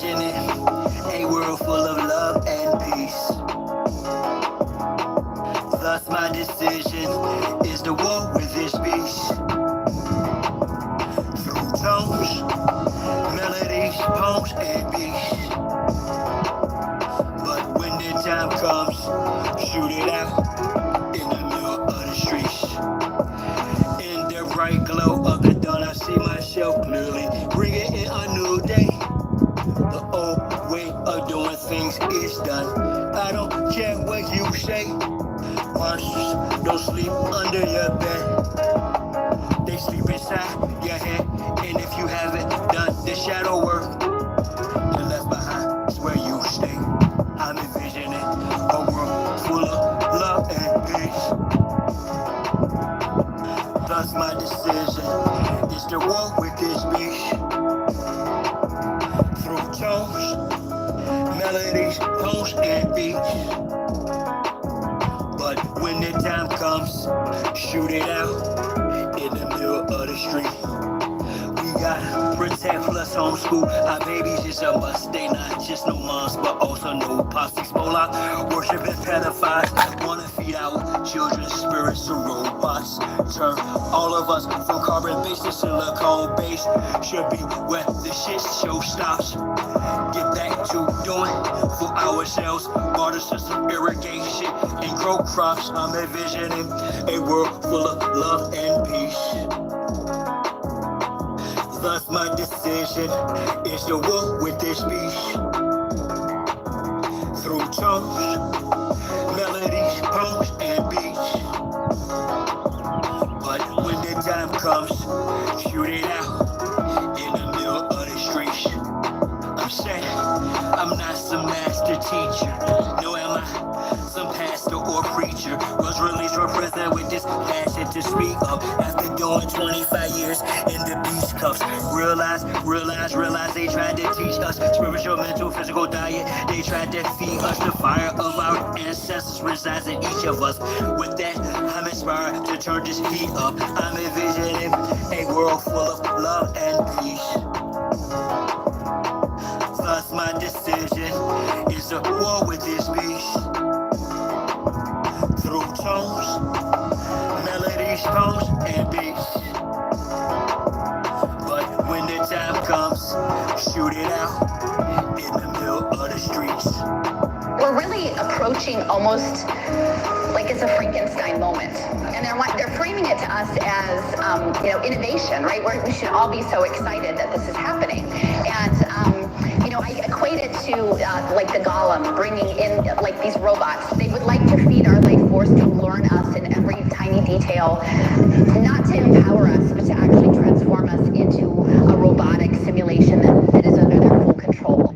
envisioning a world full of love and peace. Thus my decision is to walk with this beast. Through tones, melodies, poems, and beats. But when the time comes, shoot it out in the middle of the streets. In the bright glow of the dawn, I see myself clearly, bringing in a new day. The old way of doing things is done. I don't care what you say. Monsters don't sleep under your bed. They sleep inside your head. And if you haven't done the shadow work, you're left behind is where you stay. I'm envisioning a world full of love and peace. Thus my decision is to walk with this beast. Through tones, melodies, poems, and beats. But when the time comes, shoot it out in the middle of the street. We gotta protect plus homeschool. Our babies is a must. They not just no moms, but also no pops. Ebola, worshiping pedophiles. Wanna feed our children's spirits to robots. Turn all of us from carbon-based to silicone-based. Should be where the shit show stops. Get back to doing for ourselves. Water system, irrigation, and grow crops. I'm envisioning a world full of love and peace. Thus my decision is to walk with this beast. Through tones, melodies, poems, and beats. But when the time comes, shoot it out in the middle of the streets. I'm saying I'm not some master teacher. No, am I some pastor or preacher? Was released from prison with this passion to speak up. After doing 25 years in the beast cuffs. Realize they tried to teach us spiritual, mental, physical diet. They tried to feed us the fire of our ancestors resides in each of us. With that, I'm inspired to turn this heat up. I'm envisioning a world full of love and peace. Thus my decision is to war with this beast. Through tones, melodies, poems, and beats. But when the time comes, shoot it out in the middle of the streets. We're really approaching almost like it's a Frankenstein moment. And they're framing it to us as, innovation, right? Where we should all be so excited that this is happening. And, I equate it to like the Golem bringing in like these robots. They would like to feed our life force to learn us in every tiny detail, not to empower us, but to actually transform us into a robotic simulation that is under their full control.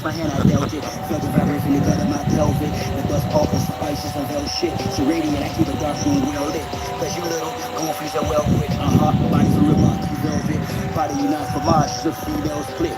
My hand, I dealt it. Felt the vibration in the gut of my pelvic. The bust all the spices and hell shit. So radiant, I keep a dark room well lit. Cause you little goofies are well quick. Body for real, monkey velvet. Body you not for Mars, the females split.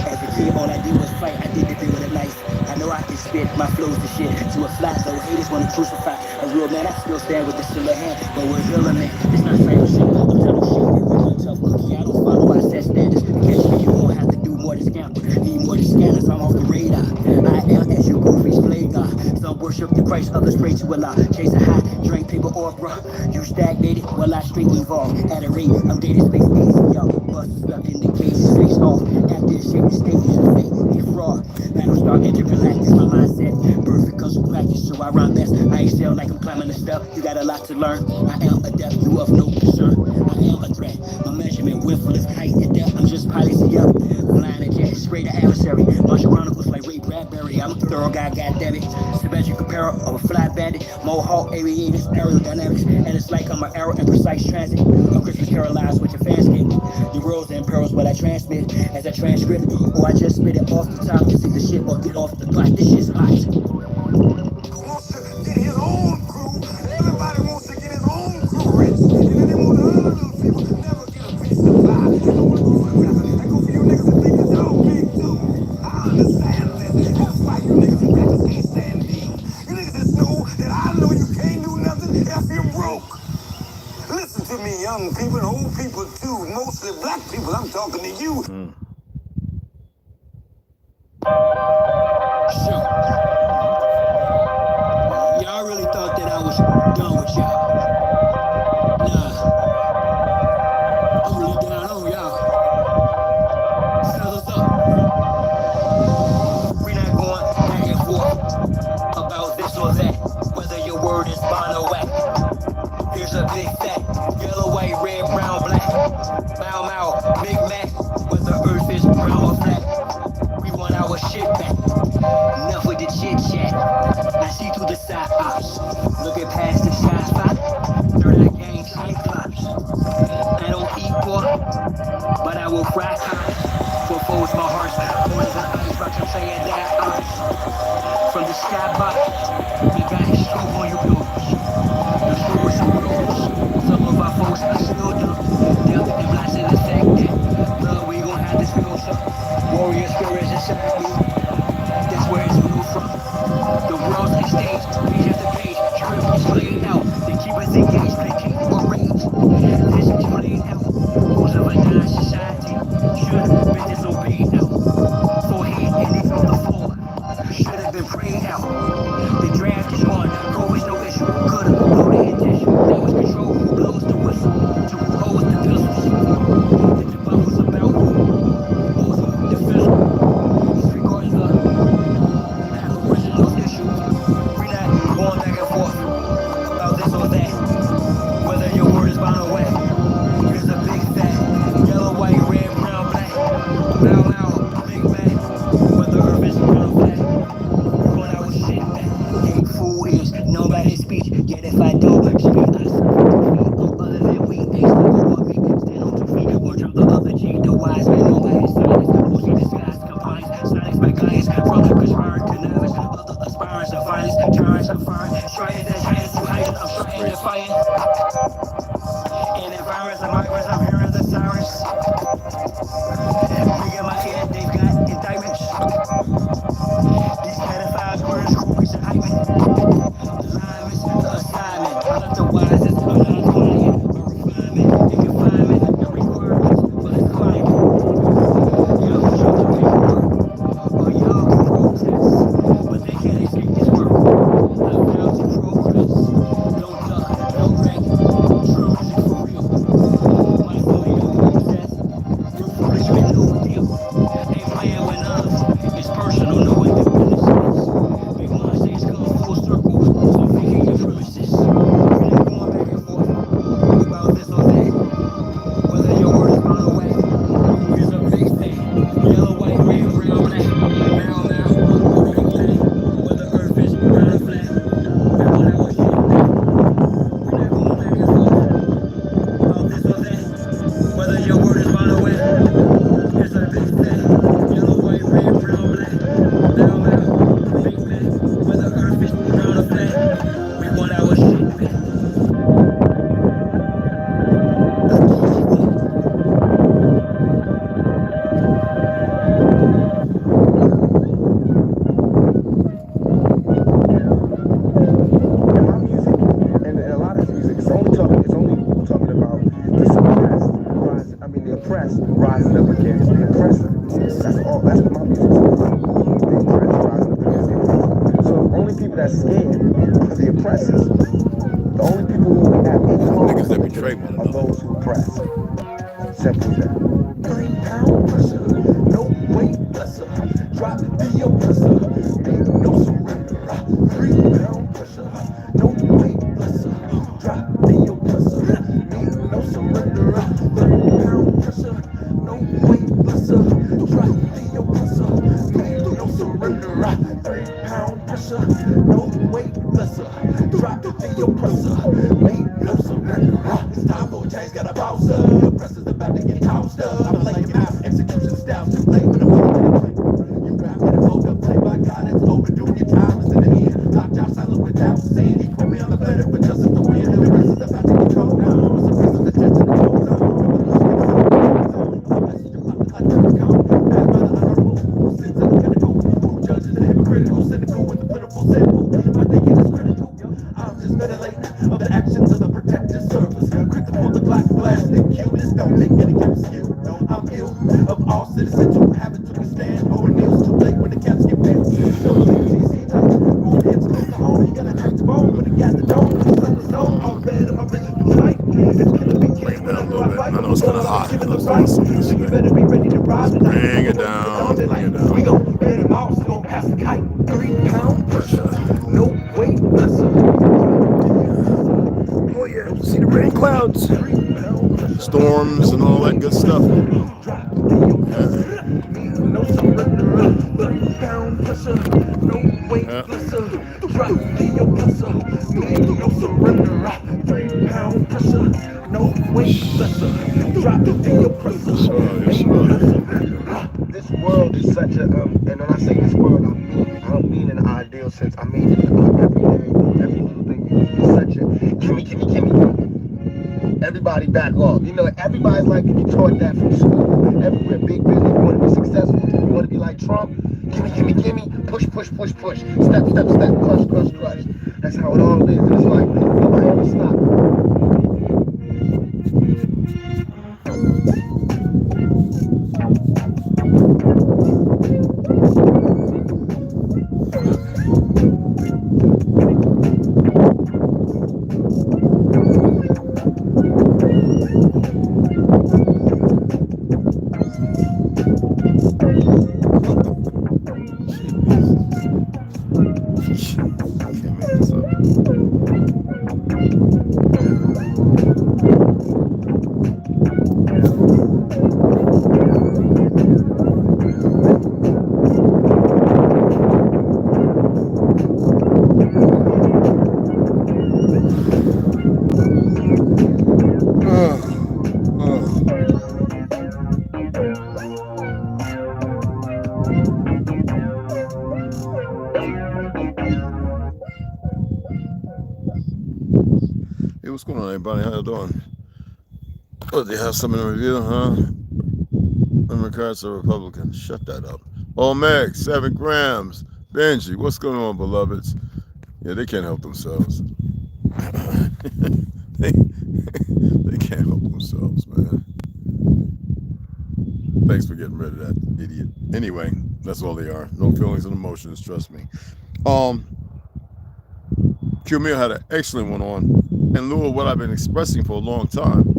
As a kid, all I did was fight. I did the thing with a knife. I know I can spit, my flow's the shit. To a flat though, haters wanna crucify. A real man, I still stand with the silver hand. But we're healing man, it's not cyber shit. I'm telling shit, real tough cookie. I don't follow my set standards. Catch me, you won't have to do more than scam. Need more than scanners, I'm off the radar. I am as you goofies play God. Some worship the Christ, others pray to Allah. Chase a high, drink paper or bruh. You stagnated, well I straight evolve. At a rate, I'm dating space ace, yo. Busters stuck in the cases, face off. After shape, the stage is a fake, a fraud. Battlestar intergalactic, my mindset. Perfect cause of practice, so I rhyme best. I excel like I'm climbing the step. You got a lot to learn. I am adept, you of no concern. I am a threat. My measurement, width, lift, height, and depth. I'm just piloting up. Flying a jet, straight to adversary. Martial chronicles like Ray Brad. rap berry. I'm a thorough guy, goddammit. Symmetric compare of a fly bandit. Mohawk, aviators, aerodynamics. And it's like I'm an arrow in precise transit. A Christmas carol lies with your fans get. The world's in perils what I transmit as a transcript. Or I just spit it off the top to see the shit or get off the pot. This shit's hot. Wants to get his own crew. Everybody wants to get his own crew rich. And then they want other little people never get a piece of the pie. And the one for the rest, that go for you niggas that think it's all big too. I understand this. That's why you niggas in Texas can't stand me. You niggas just know that I know you can't do nothing if you're broke. Listen to me, young people and old people too. Mostly black people. I'm talking to you. Sure. Y'all really thought that I was done with y'all. Nah, I'm really down on y'all. Fellas up. We not going back and forth about this or that, whether your word is bond or whack. Here's a big fact: yellow, white, red, brown, black. Bow, Mao, Big Mac, whether earth is brown or flat. We want our shit back. Enough with the chit chat. I see through the side ops. Looking past the shy spot. Third eye gang cyclops. I don't eat pork, but I will fry cops. For foes my heart's more than ice rocks. I'm saying that from the skybox. We got his stroke on your nose. The show is so close. Some of our folks are still dumb. They'll think blast in the fact that love we gon' have this real stuff. Warrior spirits inside me. That's where it's moved from. The world's a stage, page after page. Script is played out. They keep us engaged, placate or rage. This is played out. Rules of a dying society should have been disobeyed out. Forehead and it's on the floor. Should have been prayed out. The draft is on. Go is no issue. Could have blown the intention. That was control. Who blows the whistle? To who holds the pistols? The debate was about who? Both the fizzle. Disregarding the original issues. We not going back and forth about this or that. Whether your word is bound or wet. Here's a big fat yellow, white, red, brown, black. Bow, Bow, Big Mac. Whether earth is brown or black. We want our shit back. Ain't fool is known by his speech. Yet if I don't speak, I other than we ain't stuck on me. Stand on 2 feet or jump the other G. The wise man known by his silence. Who's he disguised compliance. Silence by guidance. From conspiring to nervous. Other aspirants of violence. Tyrants of fire. Trying that hands to hide. I'm trying to fight. And environments and migrants. I'm hearing the sirens. Big in my head. They've got indictments. These pedophiles, murders, groupies, and hype. Alignments, the assignment. I'm not the wisest. I'm not quiet. My refinement and confinement. The requirements for the climate. Y'all can show the paperwork. Or y'all can protest. But they can't escape this work. I'm down to progress. No duck, no wreck. True music for real. My family don't process. You're foolish with no deal. Ain't playing with us. It's personal, no one do business. Big minds come full circle. So vacate your premises. We're not going back and forth about this or that. Whether your word is bound or whack. Here's a big thing. Yellow, white, red, brown, black. Bow, Bow, Big Mac. Whether earth is round or flat. We want our shit back. We're not going back and forth about this or that. Whether your word is bound or whack. Here's a big thing. Yellow, white, red, brown, black. Bow, Bow, Big Mac. Whether earth is round or flat. We want our shit back. And my music, and a lot of music, it's only talking about the suppressed, the oppressed rising up against the oppressor. That's all. That's what my music's about. The oppressed rising up against the oppressor. So the only people that's scared are the oppressors. The only people who have any Niggas that betray one are another. those who oppress. Simple as that. 3 pound pressure, no weight blesser. Drop the oppressor, ain't no surrender. 3 pound pressure, no weight blesser. Drop the oppressor, ain't no surrender. 3 pound pressure, no weight blesser. Drop the oppressor, ain't no surrender. drop it to your presser. Make no surrender. It's time for a change, got a bounce up. Presses about to get tossed up. I'm like your mouth, execution style too late when I'm on. You grab me and hold up, play by God, it's overdue. Your time is in the end. Locked out silent without saying. He put me on the planet for justice to win. The rest is about to get cold on. So presses the chest to the cold on. I'm just meditating of the actions of the protective service. Quick to pull the black plastic cuteness, don't make any excuse. I'm ill of all citizens who haven't took a stand or kneels too late when the caps get bent. Don't think TC tight, going heads close to home. You gotta crack the bone when it got the dome. Sun the zone, all bad and my vision too tight. It's gonna be killing when I go fight. I know it's kind of hot. Let's Right. do some So you better be ready to ride tonight. Bring it down. Bring it down. We gon' get him out, so gon' pass the kite. 3-pound pressure, no weight lesser. Oh yeah, see the rain clouds, storms, and all that good stuff. No surrender, 3-pound pressure, no weight lesser. Drop in your presser, no surrender, 3-pound pressure, no weight lesser. Drop in your presser. This world is such a and when I say this world, I don't mean in an ideal sense. I mean every little thing. It's such a gimme. Everybody back off. You know, everybody's like you taught that from school. Everywhere, big business. You want to be successful. You want to be like Trump. Gimme. Push. Step. Crush. That's how it all is. It's like nobody ever stops. Hey, what's going on, everybody? How you doing? Oh, they have something to review, huh? In regards to Republicans. Shut that up. Oh, Max, 7 grams. Benji, what's going on, beloveds? Yeah, they can't help themselves. they can't help themselves, man. Thanks for getting rid of that idiot. Anyway, that's all they are. No feelings and emotions, trust me. Q-Mill had an excellent one on, in lieu of what I've been expressing for a long time.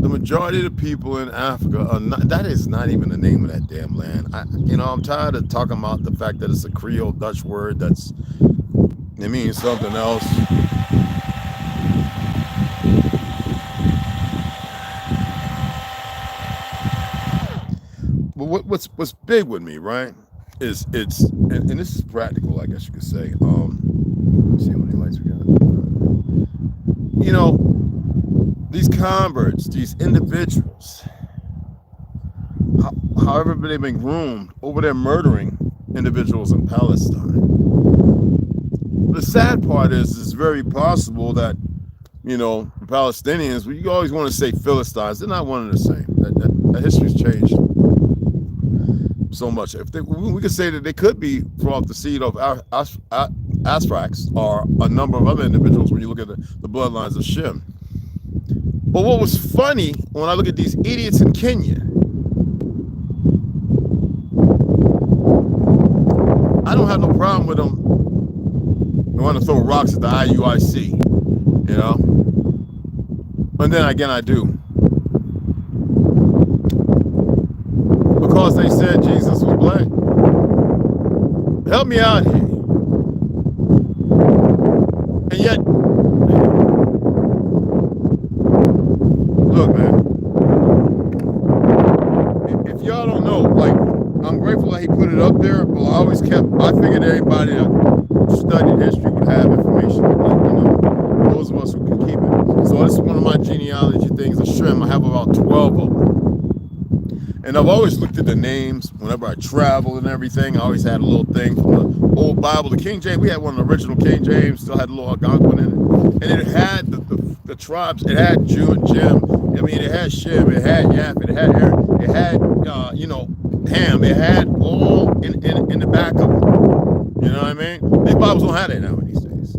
The majority of the people in Africa are not, that is not even the name of that damn land. I'm tired of talking about the fact that it's a Creole Dutch word it means something else. But what's big with me, right, is and this is practical, I guess you could say. Let's see how many lights we got. These converts, these individuals, however they've been groomed over there murdering individuals in Palestine. The sad part is it's very possible that, the Palestinians, you always want to say Philistines, they're not one and the same. That history's changed so much. We could say that they could be from the seed of Asphrax or a number of other individuals when you look at the bloodlines of Shem. But what was funny when I look at these idiots in Kenya, I don't have no problem with them want to throw rocks at the IUIC, and then again I do, because they said Jesus was black. Help me out here. And yet, look, man, if y'all don't know, I'm grateful that he put it up there, but I figured everybody that studied history would have information. And I've always looked at the names whenever I travel and everything. I always had a little thing from the old Bible, the King James. We had one of the original King James, still had a little Algonquin in it. And it had the tribes. It had Jew and Jim. I mean, it had Shem. It had Yap. It had Aaron. It had, Ham. It had all in the back of it. You know what I mean? These Bibles don't have that now these days.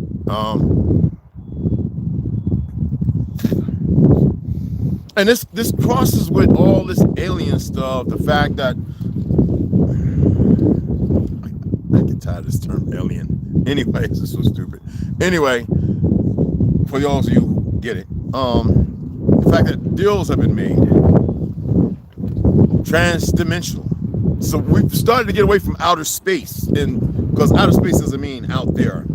And this crosses with all this alien stuff. The fact that I get tired of this term alien. Anyway, this is so stupid. Anyway, for those of you who get it, the fact that deals have been made transdimensional. So we've started to get away from outer space, and because outer space doesn't mean out there.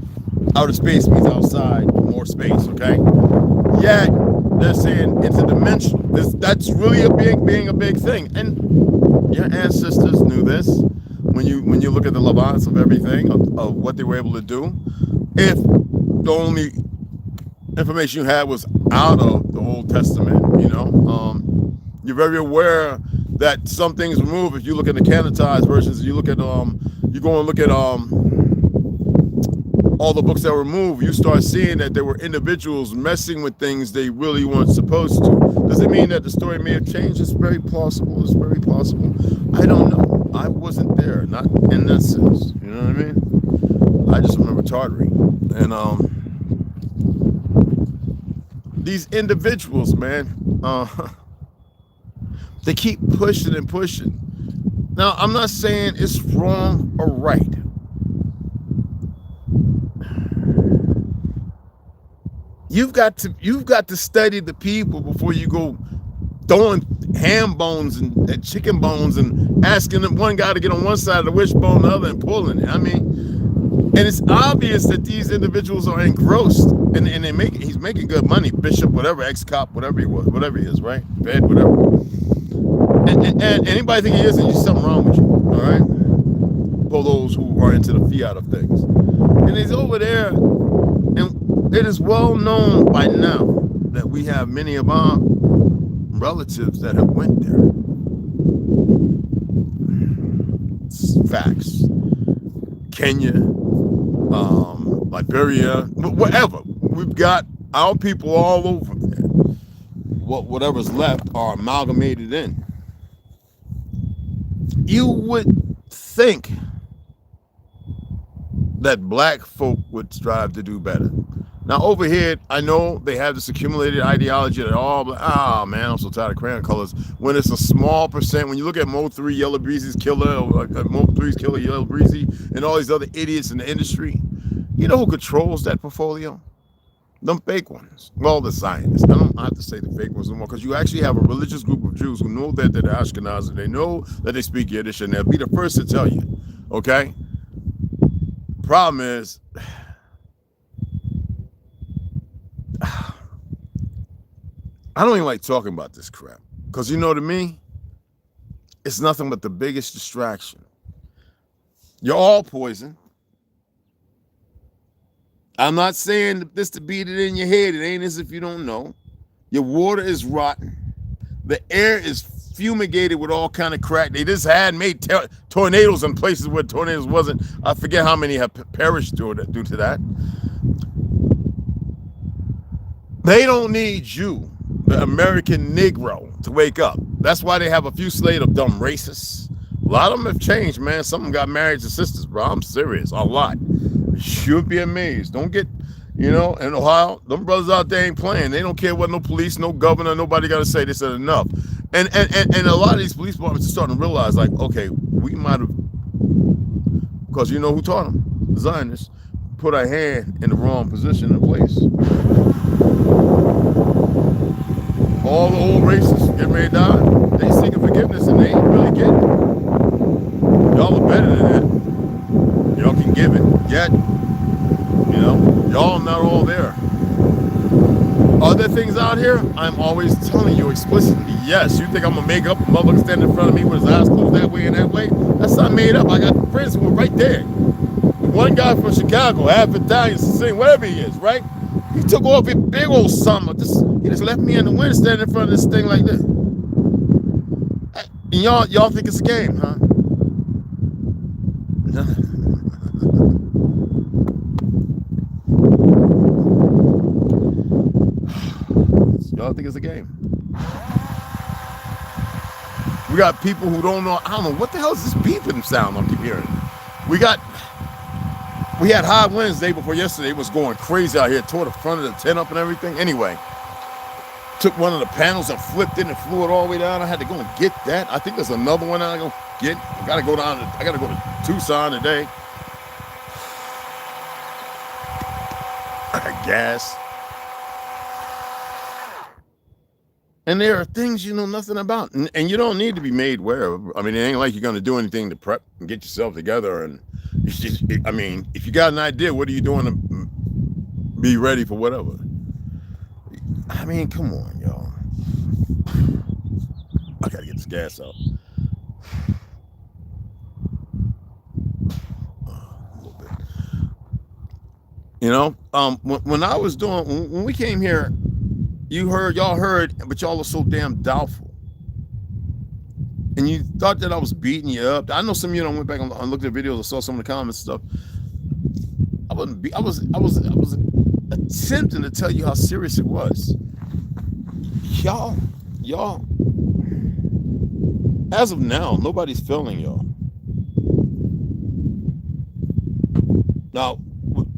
Outer space means outside, more space. Okay. Yet they're saying interdimensional. That's really being a big thing, and your ancestors knew this. When you look at the levants of everything of what they were able to do, if the only information you had was out of the Old Testament, you're very aware that some things were moved. If you look at the canonized versions, you look at you go and look at all the books that were moved, you start seeing that there were individuals messing with things they really weren't supposed to. Does it mean that the story may have changed? It's very possible. It's very possible. I don't know. I wasn't there, not in that sense. You know what I mean? I just remember Tartary. And these individuals, man, they keep pushing and pushing. Now, I'm not saying it's wrong or right. You've got to study the people before you go throwing ham bones and chicken bones and asking one guy to get on one side of the wishbone, the other, and pulling it. I mean, and it's obvious that these individuals are engrossed, and he's making good money, bishop, whatever, ex-cop, whatever he is, right? Fed, whatever. And anybody think he is, there's something wrong with you, all right? For those who are into the fiat of things. And he's over there, and it is well known by now that we have many of our relatives that have went there. It's facts. Kenya, Liberia, wherever. We've got our people all over there. Whatever's left are amalgamated in. You would think that black folk would strive to do better. Now over here, I know they have this accumulated ideology that man, I'm so tired of crayon colors. When it's a small percent, when you look at Mo 3, Yellow Breezy's killer, or Mo 3's killer, Yellow Breezy, and all these other idiots in the industry, you know who controls that portfolio? Them fake ones. Well, the Zionists. I don't have to say the fake ones anymore, because you actually have a religious group of Jews who know that they're Ashkenazi. They know that they speak Yiddish, and they'll be the first to tell you. Okay? Problem is, I don't even like talking about this crap, because you know, to me, it's nothing but the biggest distraction. You're all poison. I'm not saying this to beat it in your head. It ain't as if you don't know. Your water is rotten. The air is fumigated with all kind of crap. They just had made tornadoes in places where tornadoes wasn't. I forget how many have perished due to that. They don't need you, the American Negro, to wake up. That's why they have a few slate of dumb racists. A lot of them have changed, man. Some of them got married to sisters, bro. I'm serious. A lot. You'd be amazed. Don't get, in Ohio, them brothers out there ain't playing. They don't care what no police, no governor, nobody got to say. They said enough. And a lot of these police departments are starting to realize, like, okay, we might have, because you know who taught them? The Zionists. Put our hand in the wrong position and place. All the old racists get ready to die. They seeking forgiveness and they ain't really getting it. Y'all are better than that. Y'all can give it, yet, y'all not all there. Are there things out here? I'm always telling you explicitly, yes. You think I'm gonna make up a motherfucker standing in front of me with his eyes closed that way and that way? That's not made up. I got friends who are right there. One guy from Chicago, half Italian, Sicilian, whatever he is, right? He took off a big old summer. He just left me in the wind standing in front of this thing like this. And y'all think it's a game, huh? Y'all think it's a game? We got people who don't know. I don't know what the hell is this beeping sound I keep hearing. We had high winds day before yesterday. It was going crazy out here. Tore the front of the tent up and everything. Anyway, took one of the panels and flipped it and flew it all the way down. I had to go and get that. I think there's another one I go get. I gotta go to Tucson today. I got gas. And there are things you know nothing about, and you don't need to be made aware of. I mean, it ain't like you're going to do anything to prep and get yourself together. And it's just, I mean, if you got an idea, what are you doing to be ready for whatever? I mean, come on, y'all. I got to get this gas out. A little bit. You know, when I was doing, when we came here, y'all heard, but y'all are so damn doubtful. And you thought that I was beating you up. I know some of you went back and looked at videos and saw some of the comments and stuff. I was attempting to tell you how serious it was. Y'all, as of now, nobody's failing y'all. Now,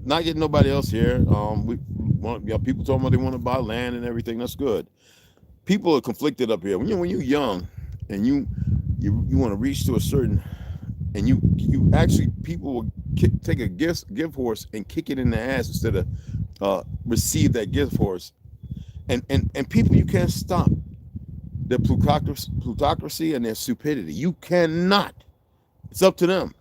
not getting nobody else here. People talking about they want to buy land and everything. That's good. People are conflicted up here. When you're young and you want to reach to a certain, and you actually, people will take a gift horse and kick it in the ass instead of receive that gift horse. And people, you can't stop their plutocracy and their stupidity. You cannot. It's up to them.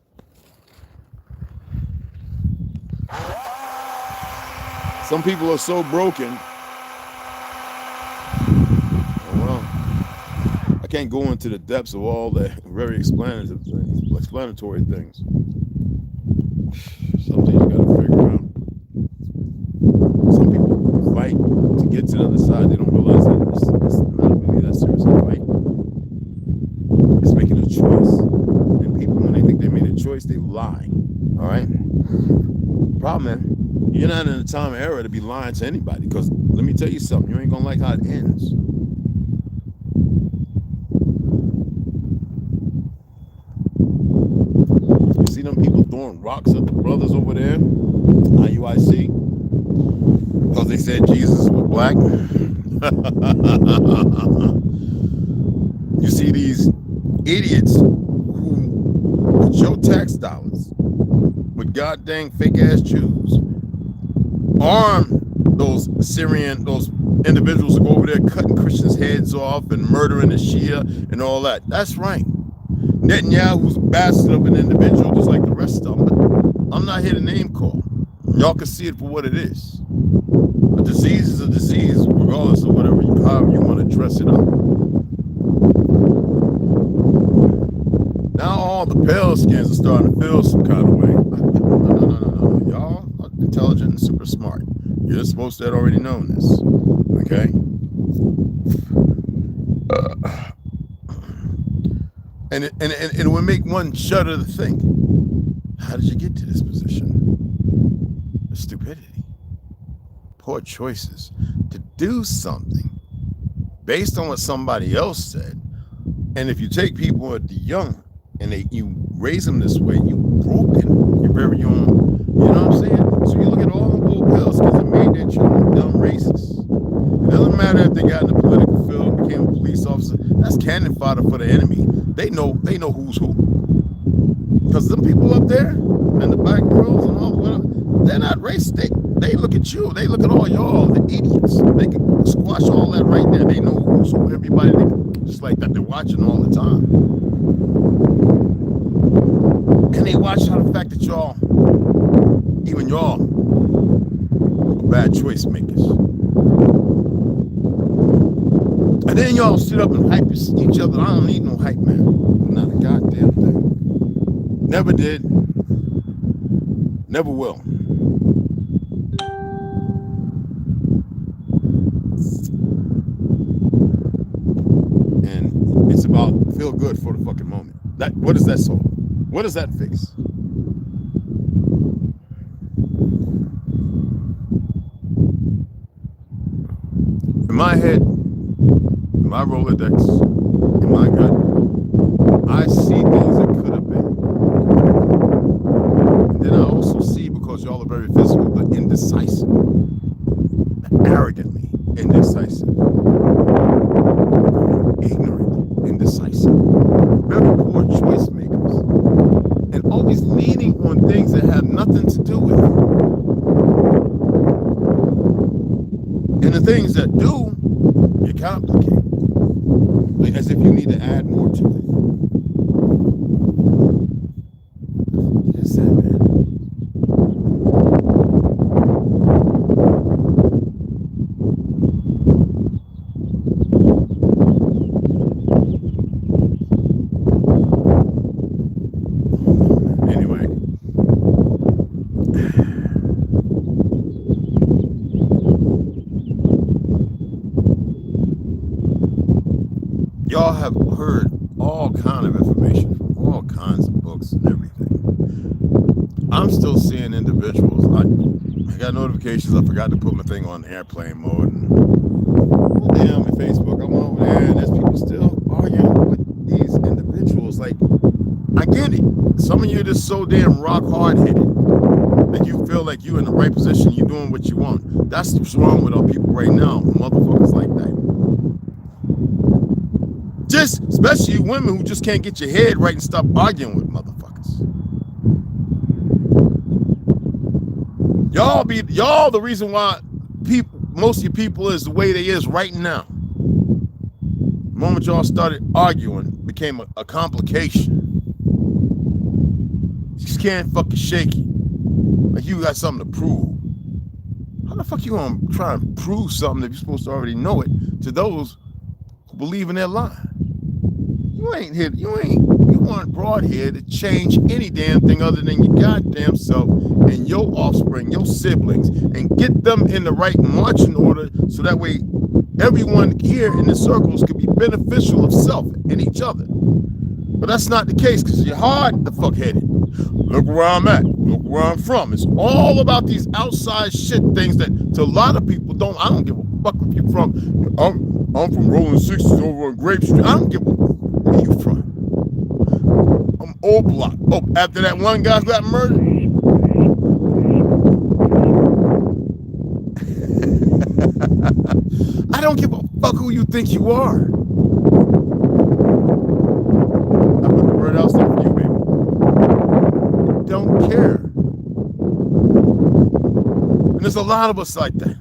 Some people are so broken. Oh, well, I can't go into the depths of all the very explanatory things. Some things you gotta figure out. Some people fight to get to the other side. They don't realize that it's not really that serious a fight. It's making a choice. And people, when they think they made a choice, they lie. All right? Problem, man. You're not in a time and era to be lying to anybody, because let me tell you something, you ain't gonna like how it ends. You see them people throwing rocks at the brothers over there, IUIC, because they said Jesus was black. You see these idiots who, with your tax dollars, with goddamn fake ass Jews, arm those individuals who go over there cutting Christians' heads off and murdering the Shia and all that. That's right. Netanyahu's a bastard of an individual just like the rest of them. But I'm not here to name call. Y'all can see it for what it is. A disease is a disease, regardless of however you want to dress it up. Now all the pale skins are starting to feel some kind of way. No. Y'all are intelligent and super smart. You're supposed to have already known this. Okay? And it would make one shudder to think, how did you get to this position? The stupidity. Poor choices. To do something based on what somebody else said. And if you take people at the young and you raise them this way, you broken your very own. You know what I'm saying? So you look at all the little pills kids that made their children dumb racists. It doesn't matter if they got in the political field, became a police officer. That's cannon fodder for the enemy. They know who's who. Because them people up there and the black girls and all whatever, they're not racist. They look at you. They look at all y'all, the idiots. They can squash all that right there. They know who's who. Everybody, just like that. They're watching all the time. And they watch how the fact that y'all, even y'all, are bad choice makers. And then y'all sit up and hype each other. I don't need no hype, man. Not a goddamn thing. Never did. Never will. And it's about feel good for the fucking moment. What does that solve? What does that fix? In my head, in my Rolodex, in my gut, I see things that could have been. And then I also see, because y'all are very physical, the indecisive, the arrogantly indecisive, ignorant, indecisive, very poor choice makers, and always leaning on things that have nothing to do with it. And the things that do, you complicate, like as if you need to add more to it. It's that, man. Anyway. Y'all have heard all kind of information from all kinds of books and everything. I'm still seeing individuals. I got notifications. I forgot to put my thing on airplane mode. And, damn, my Facebook. I'm over there, and there's people still arguing with these individuals. Like, I get it. Some of you are just so damn rock hard headed that you feel like you're in the right position. You're doing what you want. That's what's wrong with our people right now. Motherfuckers like that. Just, especially you women who just can't get your head right and stop arguing with motherfuckers. Y'all the reason why most of your people is the way they is right now. The moment y'all started arguing, became a complication. You just can't fucking shake it. Like you got something to prove. How the fuck you gonna try and prove something if you're supposed to already know it to those who believe in their lie? You aren't brought here to change any damn thing other than your goddamn self and your offspring, your siblings, and get them in the right marching order so that way everyone here in the circles could be beneficial of self and each other. But that's not the case because you're hard the fuck headed. Look where I'm at. Look where I'm from. It's all about these outside shit things that to a lot of people I don't give a fuck if you're from. I'm from Rolling 60s over on Grape Street. I don't give a fuck where you from. I'm old block. Oh, after that one guy got murdered. I don't give a fuck who you think you are. I put the word out there for you, baby. Don't care. And there's a lot of us like that.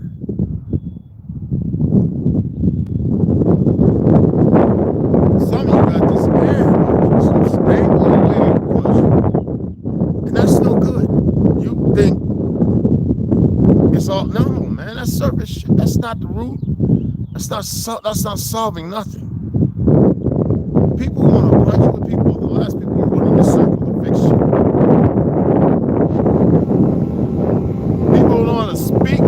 Some of you got this air, some stable push, and that's no good. You think it's all no, man. That's surface shit. That's not the root. That's not solving nothing. People want to argue with people. The last people you want in your circle to fix shit. People don't want to speak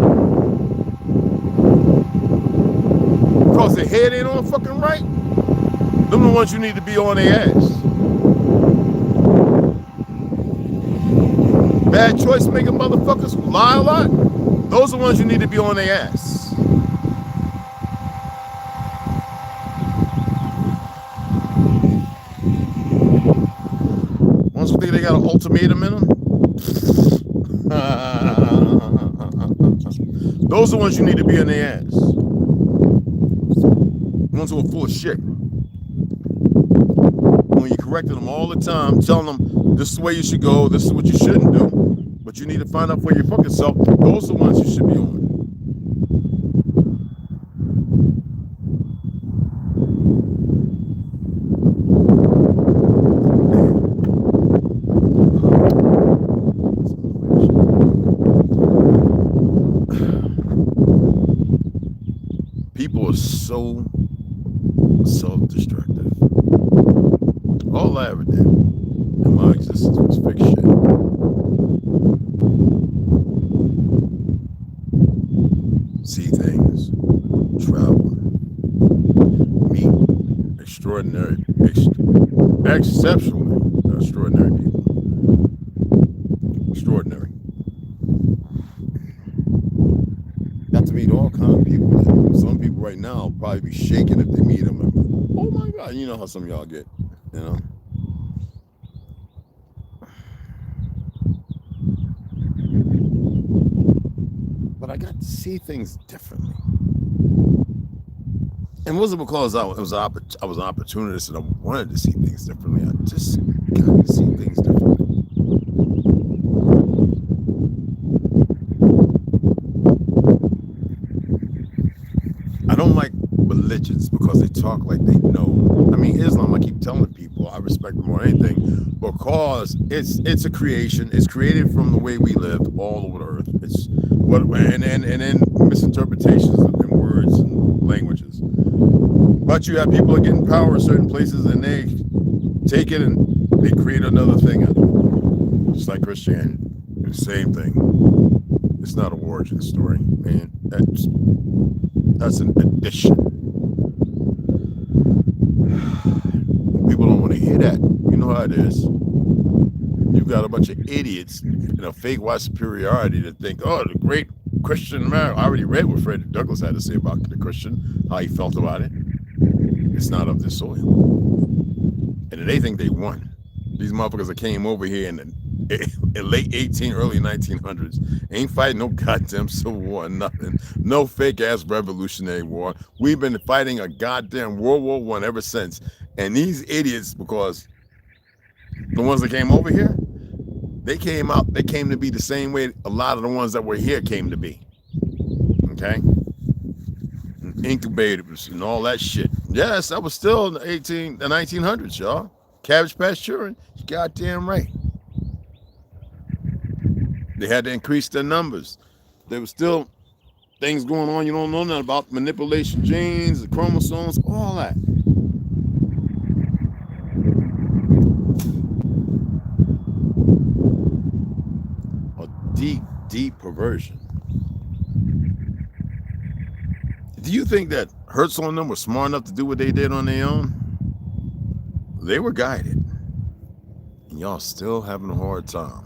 because their head ain't on fucking right. Them the ones you need to be on their ass. Bad choice making motherfuckers who lie a lot. Those are the ones you need to be on their ass. Ones who think they got an ultimatum in them. Those are the ones you need to be on their ass. The ones who are full of shit. When you correcting them all the time, telling them this is the way you should go, this is what you shouldn't do, but you need to find out for your fucking self. Those are the ones you should be on. People are so self-destructive. All I ever did in my existence was fix shit. See things, travel, meet extraordinary, exceptionally extraordinary people. Extraordinary. Got to meet all kinds of people. Some people right now will probably be shaking if they meet them. Oh my God, you know how some of y'all get, you know. But I got to see things differently. And it wasn't because I was an opportunist and I wanted to see things differently. I just got to see things differently. I don't like religions because they talk like they know. I mean, Islam, I keep telling people I respect them more than anything because it's a creation. It's created from the way we lived all over the earth. It's what and then misinterpretations in words and languages. But you have people that get in power in certain places and they take it and they create another thing out of it. Just like Christianity. The same thing. It's not an origin story, man. That's an addition. People don't want to hear that. You know how it is. You've got a bunch of idiots in a fake white superiority that think, oh, the great Christian America. I already read what Frederick Douglass had to say about the Christian, how he felt about it. It's not of this soil. And they think they won. These motherfuckers that came over here in the late 18, early 1900s ain't fighting no goddamn civil war, nothing. No fake ass revolutionary war. We've been fighting a goddamn World War I ever since. And these idiots, because the ones that came over here, they came to be the same way a lot of the ones that were here came to be. Okay? Incubators and all that shit. Yes, that was still in the 1900s, y'all. Cabbage Patch children, you goddamn right. They had to increase their numbers. There was still things going on you don't know nothing about, manipulation genes, the chromosomes, all that. A deep, deep perversion. Do you think that Hertz on them was smart enough to do what they did on their own? They were guided. And y'all still having a hard time.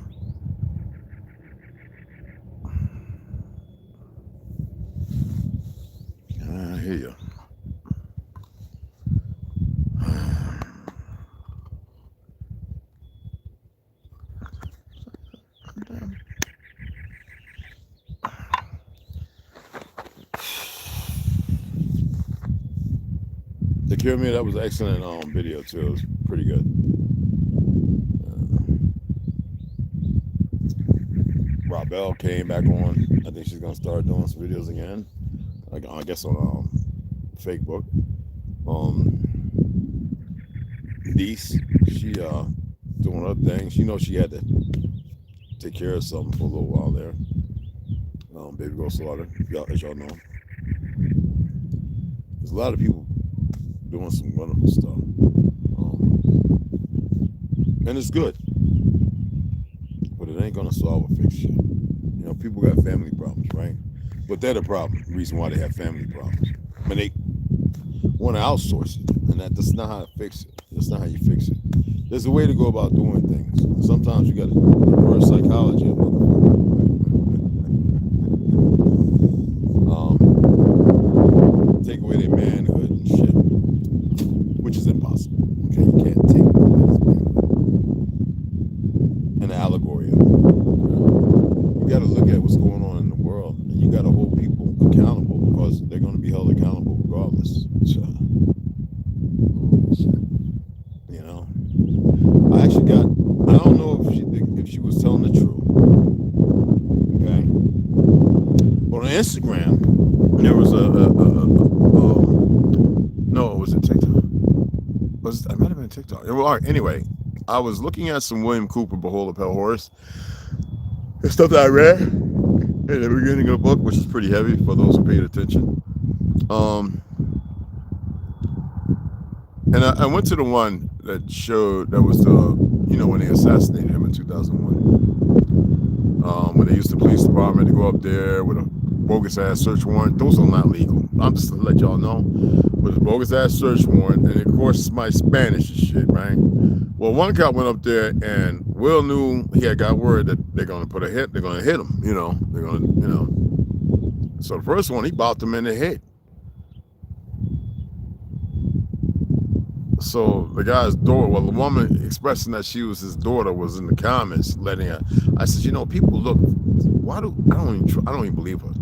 I hear you. The Cure Me, that was an excellent video too. It was pretty good. Rob Bell came back on. I think she's gonna start doing some videos again. Like I guess on Facebook. Niece, she doing her thing. She knows she had to take care of something for a little while there. Baby Girl Slaughter, as y'all know. There's a lot of people doing some wonderful stuff. And it's good. But it ain't gonna solve or fix shit. You know, people got family problems, right? But they're the problem, the reason why they have family problems. I mean, they want to outsource it, and that's not how to fix it. That's not how you fix it. There's a way to go about doing things. Sometimes you got to reverse psychology. Take away their manhood and shit, which is impossible. Okay, you can't take away an allegory of it. You got to look at what's going on in the world, and you got to hold people accountable because they're going to be held accountable regardless. So, you know, I actually got. I don't know if she was telling the truth. Okay, but on Instagram, there was no, it wasn't TikTok. It might have been TikTok. Anyway, I was looking at some William Cooper, Behold a Pale Horse. The stuff that I read in the beginning of the book, which is pretty heavy for those who paid attention. And I went to the one that showed, that was the, you know, when they assassinated him in 2001. When they used the police department to go up there with a bogus ass search warrant. Those are not legal. I'm just to let y'all know. But it's bogus ass search warrant, and of course it's my Spanish and shit, right? Well, one cop went up there, and Will knew he had got word that they're gonna put a hit. They're gonna hit him. You know, they're gonna, you know. So the first one, he bopped him in the head. So the guy's daughter, well, the woman expressing that she was his daughter was in the comments letting her. I said, you know, people look. I don't even believe her.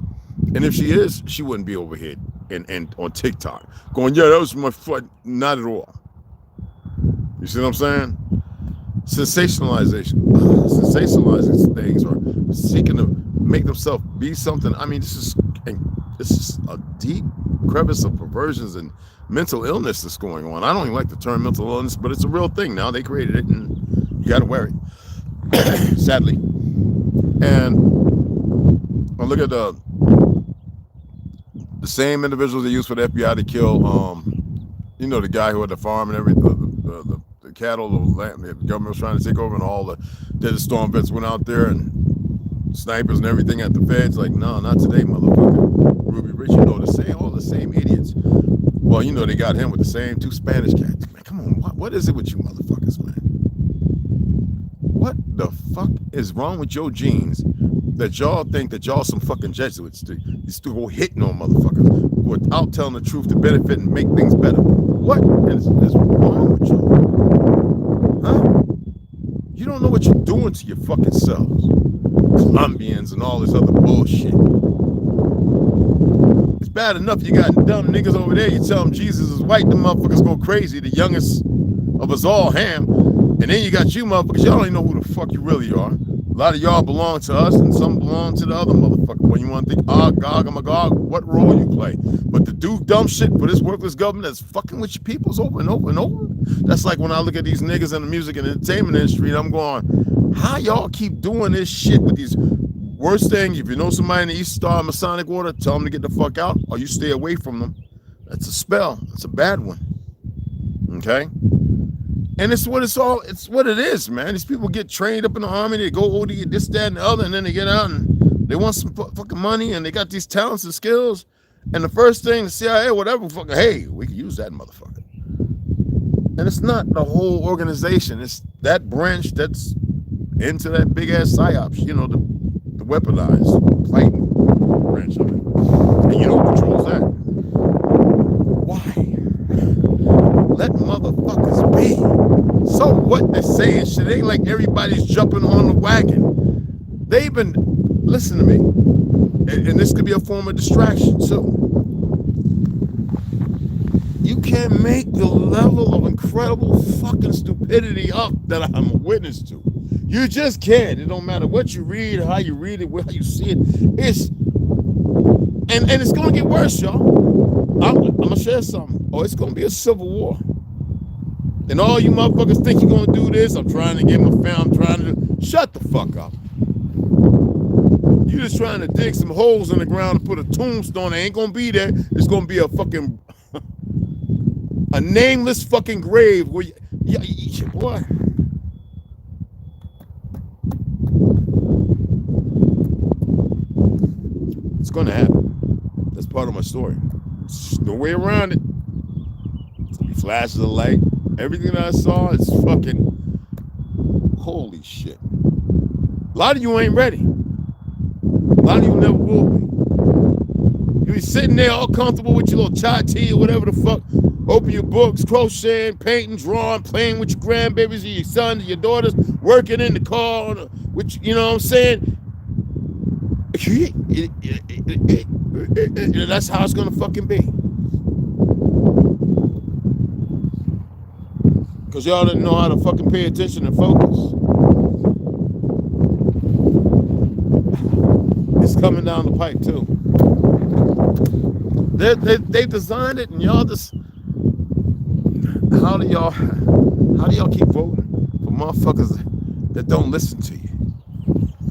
And if she is, she wouldn't be over here and on TikTok going, yeah, that was my foot. Not at all. You see what I'm saying? Sensationalizing things or seeking to make themselves be something. I mean, this is a deep crevice of perversions and mental illness that's going on. I don't even like the term mental illness, but it's a real thing now. They created it, and you got to wear it, sadly. And I look at the same individuals they used for the FBI to kill, you know, the guy who had the farm and everything, the cattle, the land, the government was trying to take over, and all the Desert Storm vets went out there and snipers and everything at the feds. Like, no, not today, motherfucker. Ruby Rich, you know, all the same idiots. Well, you know, they got him with the same two Spanish cats. Man, come on, what is it with you motherfuckers, man? What the fuck is wrong with your genes that y'all think that y'all some fucking Jesuits? You still go hitting on motherfuckers without telling the truth to benefit and make things better. What is wrong with y'all? Huh? You don't know what you're doing to your fucking selves. Colombians and all this other bullshit. It's bad enough you got dumb niggas over there, you tell them Jesus is white, the motherfuckers go crazy, the youngest of us all, Ham. And then you got you motherfuckers, y'all don't even know who the fuck you really are. A lot of y'all belong to us and some belong to the other motherfucker. When you want to think, Gog, I'm a Gog, what role you play? But to do dumb shit for this worthless government that's fucking with your peoples over and over and over, that's like when I look at these niggas in the music and entertainment industry and I'm going, how y'all keep doing this shit with these worst things? If you know somebody in the East Star Masonic Order, tell them to get the fuck out or you stay away from them. That's a spell. It's a bad one. Okay? And it's what it is, man. These people get trained up in the army, they go OD, this, that, and the other, and then they get out and they want some fucking money and they got these talents and skills. And the first thing, the CIA, whatever, fucking, hey, we can use that motherfucker. And it's not the whole organization. It's that branch that's into that big ass psyops, you know, the weaponized fighting branch of it. And you know who controls that? Why? Let motherfuckers be. So what they're saying shit ain't like everybody's jumping on the wagon. They've been, listen to me, and this could be a form of distraction too. You can't make the level of incredible fucking stupidity up that I'm a witness to. You just can't. It don't matter what you read, how you read it, how you see it. And it's gonna get worse, y'all. I'm gonna share something. Oh, it's gonna be a civil war. And all you motherfuckers think you're gonna do this. I'm trying to get my family. I'm trying to do. Shut the fuck up. You just trying to dig some holes in the ground and put a tombstone. It ain't gonna be there. It's gonna be a fucking a nameless fucking grave where you boy. It's gonna happen. That's part of my story. There's no way around it. It's gonna be flashes of light. Everything that I saw is fucking holy shit. A lot of you ain't ready. A lot of you never will be. You be sitting there all comfortable with your little chai tea or whatever the fuck. Open your books, crocheting, painting, drawing, playing with your grandbabies, your sons, your daughters, working in the car, which, you know what I'm saying? That's how it's gonna fucking be. Because y'all didn't know how to fucking pay attention and focus. It's coming down the pipe too. They designed it, and y'all just. How do y'all keep voting for motherfuckers that don't listen to you?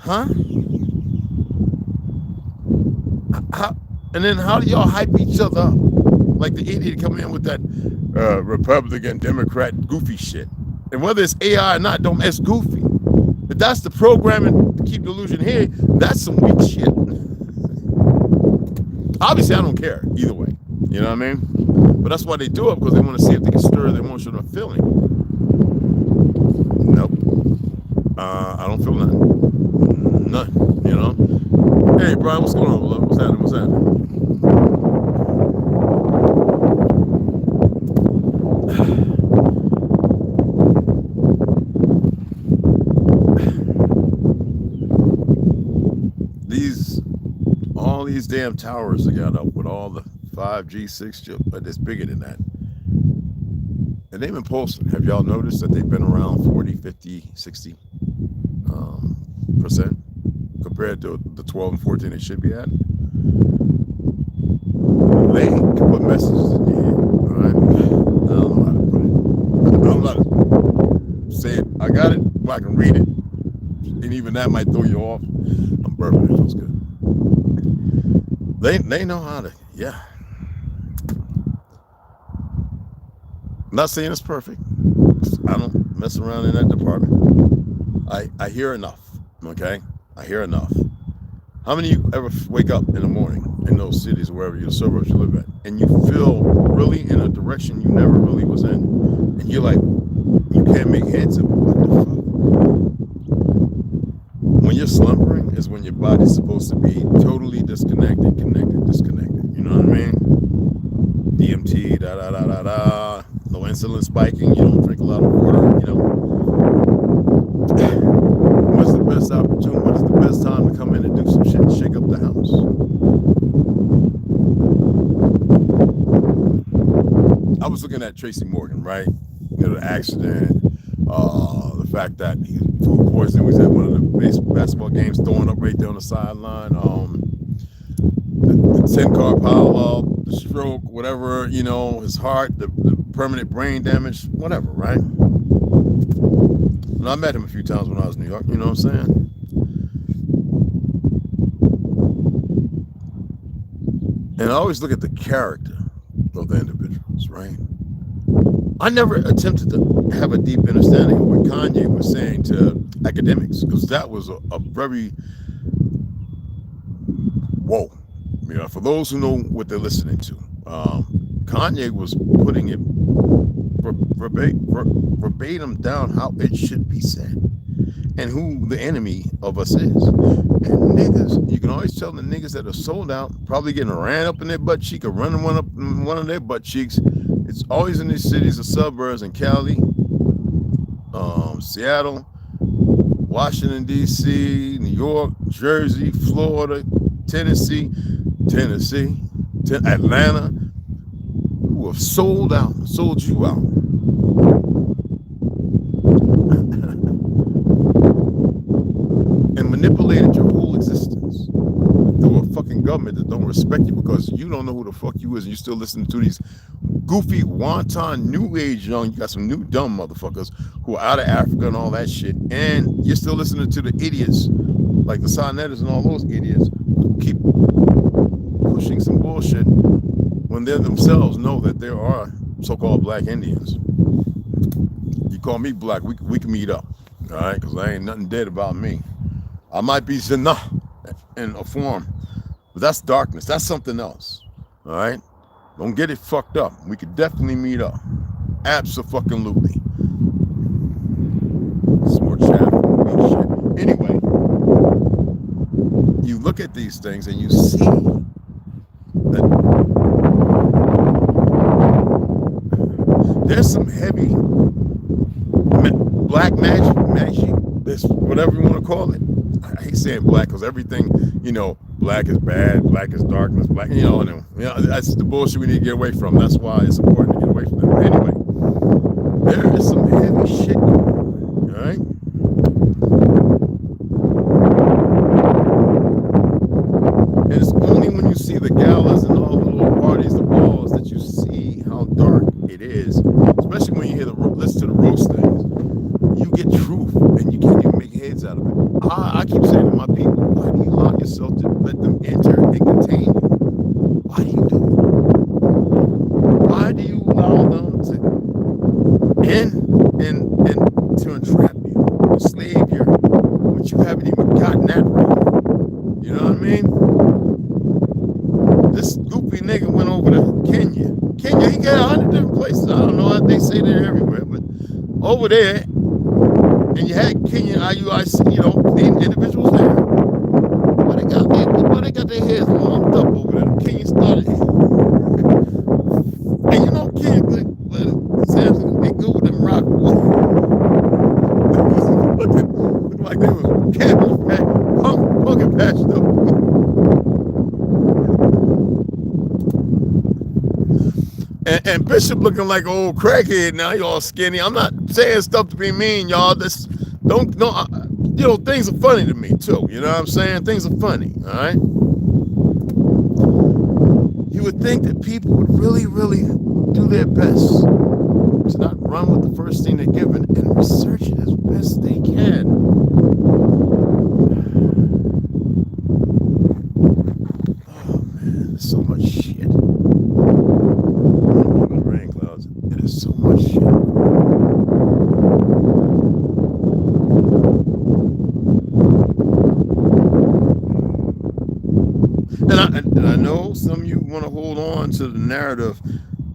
Huh? And then how do y'all hype each other up? Like the idiot coming in with that Republican, Democrat, goofy shit. And whether it's AI or not, it's goofy. But that's the programming to keep delusion here. That's some weak shit. Obviously, I don't care either way. You know what I mean? But that's why they do it, because they want to see if they can stir the emotional feeling. Nope. I don't feel nothing. None. You know? Hey, Brian, what's going on, beloved? What's happening? What's happening? All these damn towers they got up with all the 5G, 6G, but it's bigger than that. And they've been pulsing. Have y'all noticed that they've been around 40, 50, 60 percent compared to the 12 and 14 they should be at? They can put messages in your head, all right? I don't know how to put it. I don't know how to say it. I got it, but I can read it. And even that might throw you off. I'm burping, it feels good. They know how to, yeah. I'm not saying it's perfect. I don't mess around in that department. I hear enough, okay? I hear enough. How many of you ever wake up in the morning in those cities, wherever your suburbs you live at, and you feel really in a direction you never really was in? And you're like, you can't make heads of it. What the fuck? When you're slumbering is when your body's supposed to be totally disconnected, connected, disconnected. You know what I mean? DMT, da-da-da-da-da. No insulin spiking. You don't drink a lot of water, you know. What's the best opportunity? What is the best time to come in and do some shit and shake up the house? I was looking at Tracy Morgan, right? You know, the accident, the fact that he food poisoning was at one of the basketball games, throwing up right there on the sideline, the 10-car pile up, the stroke, whatever, you know, his heart, the permanent brain damage, whatever, right? And I met him a few times when I was in New York, you know what I'm saying? And I always look at the character of the individuals, right? I never attempted to have a deep understanding of what Kanye was saying to academics, because that was a very, whoa. You know, for those who know what they're listening to, Kanye was putting it verbatim down how it should be said and who the enemy of us is. And niggas, you can always tell the niggas that are sold out, probably getting ran up in their butt cheek or running one up in one of their butt cheeks. It's always in these cities or suburbs in Cali, Seattle, Washington, D.C., New York, Jersey, Florida, Tennessee, Atlanta, who have sold out, sold you out. And manipulated your whole existence through a fucking government that don't respect you because you don't know who the fuck you is and you still listening to these goofy, wanton, new age young, you got some new dumb motherfuckers who are out of Africa and all that shit, and you're still listening to the idiots like the Sonnetters and all those idiots who keep pushing some bullshit when they themselves know that there are so-called black Indians. You call me black, we can meet up, all right? Because I ain't nothing dead about me. I might be Zana in a form, but that's darkness. That's something else, all right? Don't get it fucked up. We could definitely meet up. Abso-fucking-lutely. Some more chat. Shit. Anyway, you look at these things and you see that there's some heavy black magic, this whatever you want to call it. I hate saying black because everything, you know, black is bad, black is darkness, black, you know, that's the bullshit we need to get away from. That's why it's important to get away from it. But anyway, there is some heavy shit going on, all right? And it's only when you see the galas and all the little parties, the balls, that you see how dark it is, especially when you hear listen to the roast things. You get truth and you can't even make heads out of it. I keep saying to my people, why do you allow yourself to let them enter and contain you? Why do you do it? Why do you allow them to to entrap you, enslave you, but you haven't even gotten that right? You know what I mean? This you get 100 different places. I don't know how they say they're everywhere, but over there, and you had Kenyan IUIC, you know, individuals there. But they got their heads warmed up over there. Kenya started. And you know, Kenya, Samson, they go with them rock water. Looked like they was pumpkin patched up. And Bishop looking like an old crackhead now. He all skinny. I'm not saying stuff to be mean, y'all. This don't you know, things are funny to me too. You know what I'm saying? Things are funny. All right. You would think that people would really, really do their best to not run with the first thing they're given and research it as best they can. Oh man, there's so much shit. Rain clouds. It is so much shit. And I know some of you want to hold on to the narrative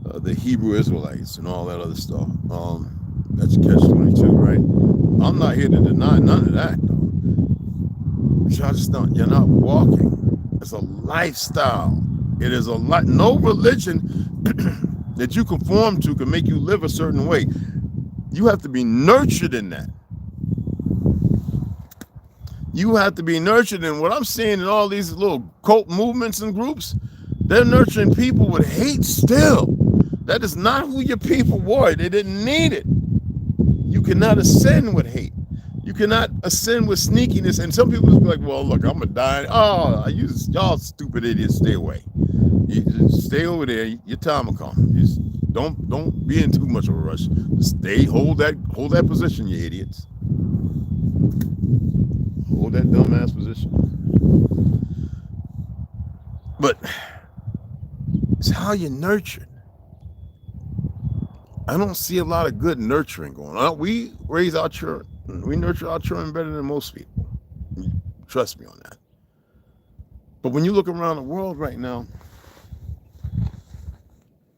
of the Hebrew Israelites and all that other stuff. That's catch-22, right? I'm not here to deny none of that, though. But y'all just don't. You're not walking. It's a lifestyle. It is a lot. No religion that you conform to can make you live a certain way. You have to be nurtured in that. You have to be nurtured in what I'm seeing in all these little cult movements and groups. They're nurturing people with hate still. That is not who your people were. They didn't need it. You cannot ascend with hate. You cannot ascend with sneakiness. And some people just be like, well, look, I'm going to die. Oh, y'all stupid idiots, stay away. You just stay over there. Your time will come. You just don't be in too much of a rush. Stay, hold that position, you idiots. Hold that dumbass position. But it's how you're nurtured. I don't see a lot of good nurturing going on. We raise our children. We nurture our children better than most people. Trust me on that. But when you look around the world right now,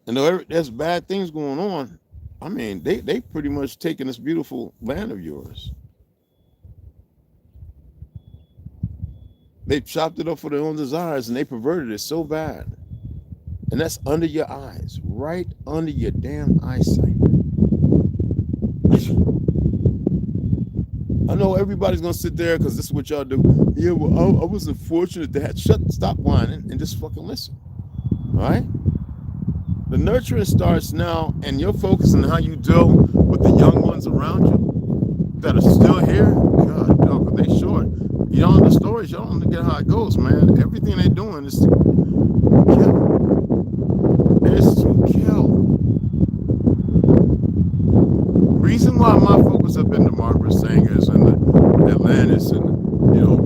and there's bad things going on, I mean, they pretty much taking this beautiful land of yours. They chopped it up for their own desires and they perverted it so bad. And that's under your eyes, right under your damn eyesight. I know everybody's gonna sit there because this is what y'all do. Yeah, well, I was unfortunate to have stop whining and just fucking listen. All right? The nurturing starts now, and you're focusing on how you deal with the young ones around you that are still here. God, no, but they short. You know the stories, y'all don't get how it goes, man. Everything they're doing is to kill. It's to kill. Reason why my focus have been the Margaret Sangers and the Atlantis and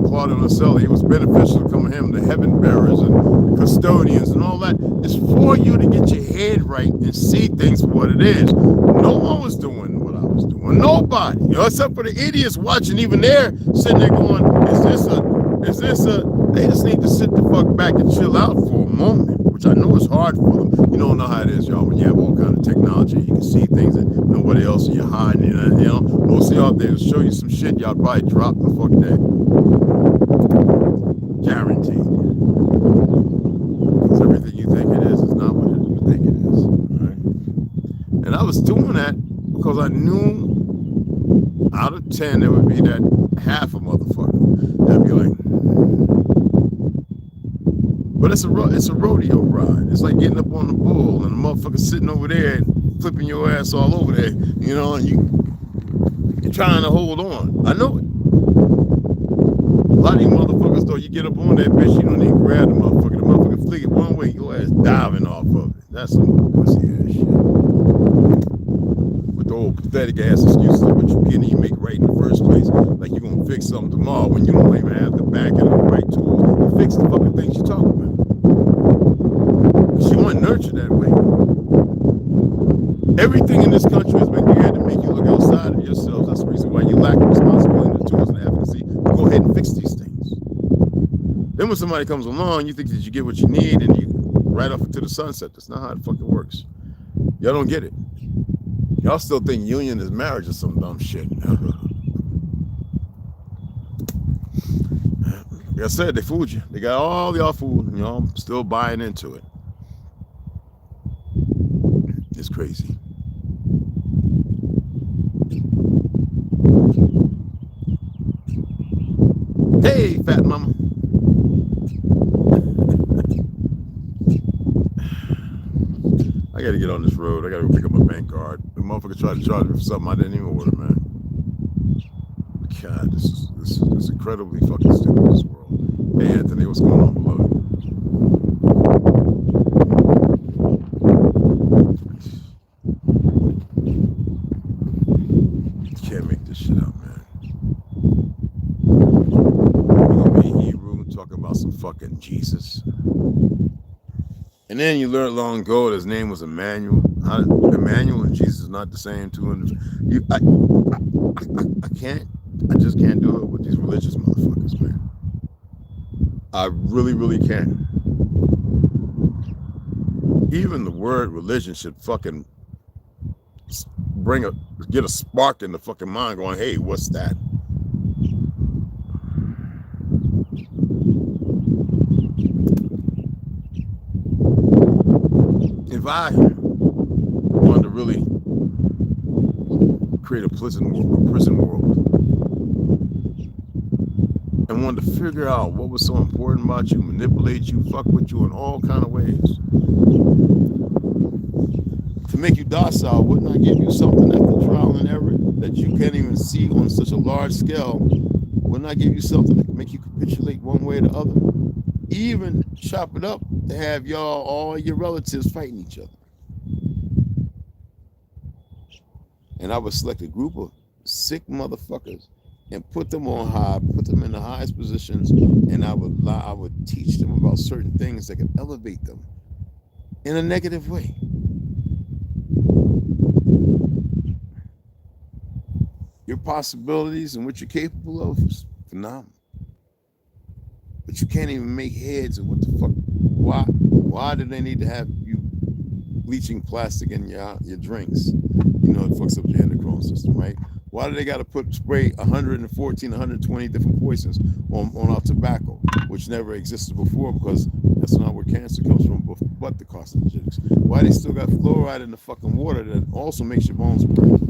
Claudio Lacelli, it was beneficial to come to him, the heaven bearers and the custodians and all that. It's for you to get your head right and see things for what it is. No one was doing what I was doing. Nobody, except for the idiots watching. Even there, sitting there going, is this a? They just need to sit the fuck back and chill out for a moment, which I know is hard for them. You don't know how it is, y'all, when you have all kind of technology. You can see things that nobody else, and you're hiding. Most of y'all, they will show you some shit, y'all probably drop the fuck that. Guaranteed. Because everything you think it is not what you think it is. Right? And I was doing that because I knew out of 10 there would be that half a motherfucker that'd be like, but it's a rodeo ride. It's like getting up on the bull and the motherfucker sitting over there and flipping your ass all over there, and you're trying to hold on. I know it. A lot of you motherfuckers, though, you get up on that bitch, you don't even grab the motherfucker. The motherfucker flick it one way, your ass diving off of it. That's some pussy ass shit. With the old pathetic ass excuses of what you get and you make right in the first place. Like you're gonna fix something tomorrow when you don't even have the back and the right tools to fix the fucking things you're talking about. She wasn't nurtured that way. Everything in this country has been geared to make you look outside of yourselves. That's the reason why you lack the responsibility, the tools, and the efficacy to go ahead and fix these things. Then when somebody comes along, you think that you get what you need and you right off into the sunset. That's not how it fucking works. Y'all don't get it. Y'all still think union is marriage or some dumb shit. Like I said, they fooled you. They got all y'all fooled, and y'all still buying into it. It's crazy. Hey, fat mama. I gotta get on this road. I gotta go pick up my bank card. The motherfucker tried to charge me for something I didn't even order, man. God, this is incredibly fucking stupid, this world. Hey, Anthony, what's going on, beloved? Can't make this shit up, man. We're gonna be in Hebrew talking about some fucking Jesus. And then you learned long ago that his name was Emmanuel. Emmanuel and Jesus is not the same two. I just can't do it with these religious motherfuckers, man. I really, really can't. Even the word religion should fucking get a spark in the fucking mind going, hey, what's that? If I wanted to really create a prison world, and wanted to figure out what was so important about you, manipulate you, fuck with you in all kind of ways, to make you docile, wouldn't I give you something after trial and error that you can't even see on such a large scale? Wouldn't I give you something that can make you capitulate one way or the other? Even chop it up to have all your relatives fighting each other. And I would select a group of sick motherfuckers and put them on high, put them in the highest positions, and I would teach them about certain things that could elevate them in a negative way. Your possibilities and what you're capable of is phenomenal. But you can't even make heads of what the fuck, why do they need to have you bleaching plastic in your drinks? You know, it fucks up your endocrine system, right? Why do they got to spray 114, 120 different poisons on our tobacco, which never existed before, because that's not where cancer comes from, but the carcinogens. Why they still got fluoride in the fucking water that also makes your bones break?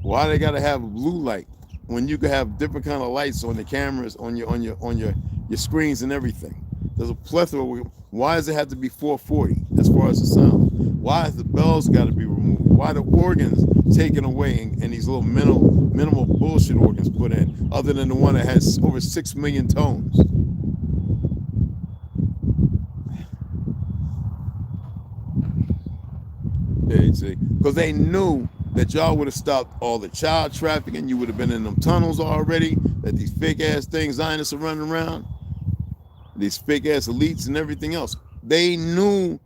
Why they got to have a blue light when you could have different kind of lights on the cameras, on your screens and everything? There's a plethora. Why does it have to be 440 as far as the sound? Why is the bells got to be removed? Why the organs taken away and these little minimal bullshit organs put in, other than the one that has over 6 million tones? Yeah, see, because they knew that y'all would have stopped all the child trafficking. You would have been in them tunnels already. That these fake ass things Zionists are running around, these fake ass elites and everything else. They knew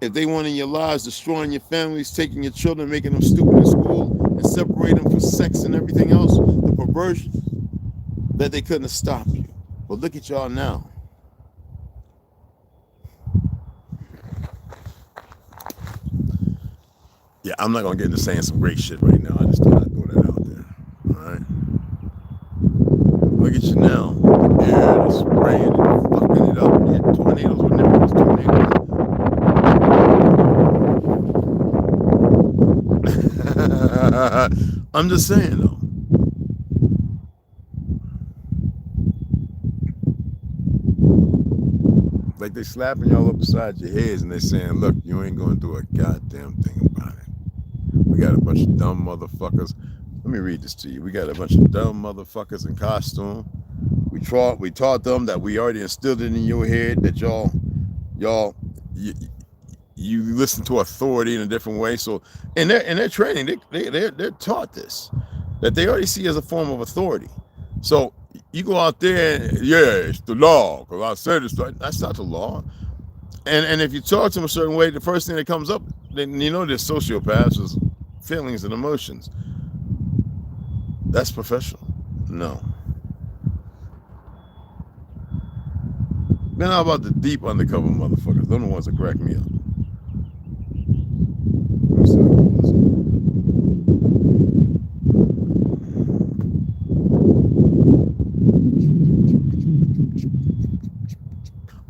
if they wanted your lives, destroying your families, taking your children, making them stupid in school, and separating them for sex and everything else, the perversion, that they couldn't have stopped you. But look at y'all now. Yeah, I'm not gonna get into saying some great shit right now. I just thought I'd throw that out there. All right. Look at you now. The air is spraying and fucking it up. Yeah, tornadoes were never was tornadoes. I'm just saying though. Like they slapping y'all up beside your heads and they saying, look, you ain't gonna do a goddamn thing about it. We got a bunch of dumb motherfuckers. Let me read this to you. We got a bunch of dumb motherfuckers in costume. We taught them that we already instilled it in your head that you listen to authority in a different way. So in their training, they're taught this, that they already see as a form of authority. So you go out there and, yeah, it's the law, because I said it's that's not the law. And if you talk to them a certain way, the first thing that comes up, then you know they're sociopaths, is feelings and emotions. That's professional. No. Then how about the deep undercover motherfuckers? They're the ones that crack me up.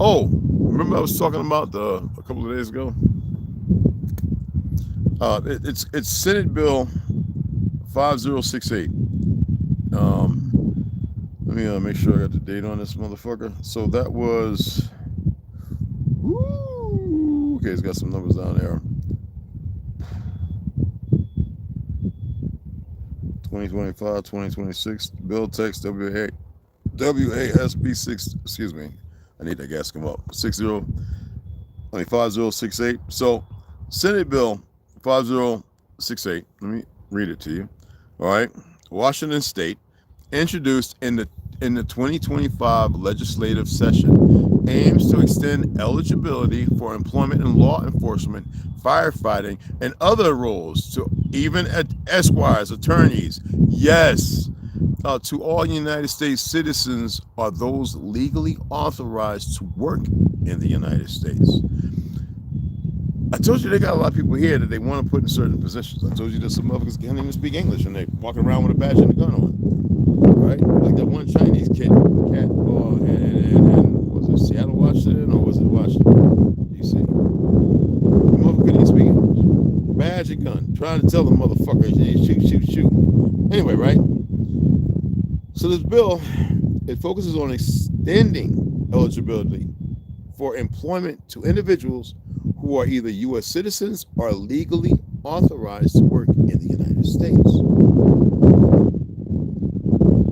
Oh, remember I was talking about a couple of days ago? It's Senate Bill 5068. Let me make sure I got the date on this motherfucker. So that was, okay, it's got some numbers down there. 2025, 2026, bill text WASB 6, excuse me. I need that gas to come up. 5068. So Senate Bill 5068, let me read it to you. All right. Washington State introduced in the 2025 legislative session aims to extend eligibility for employment in law enforcement, firefighting, and other roles to even esquires, attorneys, yes, to all United States citizens or those legally authorized to work in the United States. I told you they got a lot of people here that they want to put in certain positions. I told you that some motherfuckers can't even speak English and they walking around with a badge and a gun on, right? Like that one Chinese cat, and was it Seattle, Washington, or was it Washington, D.C.? The motherfucker couldn't even speak English. Badge and gun, trying to tell the motherfucker, shoot. Anyway, right? So this bill, it focuses on extending eligibility for employment to individuals who are either U.S. citizens or legally authorized to work in the United States.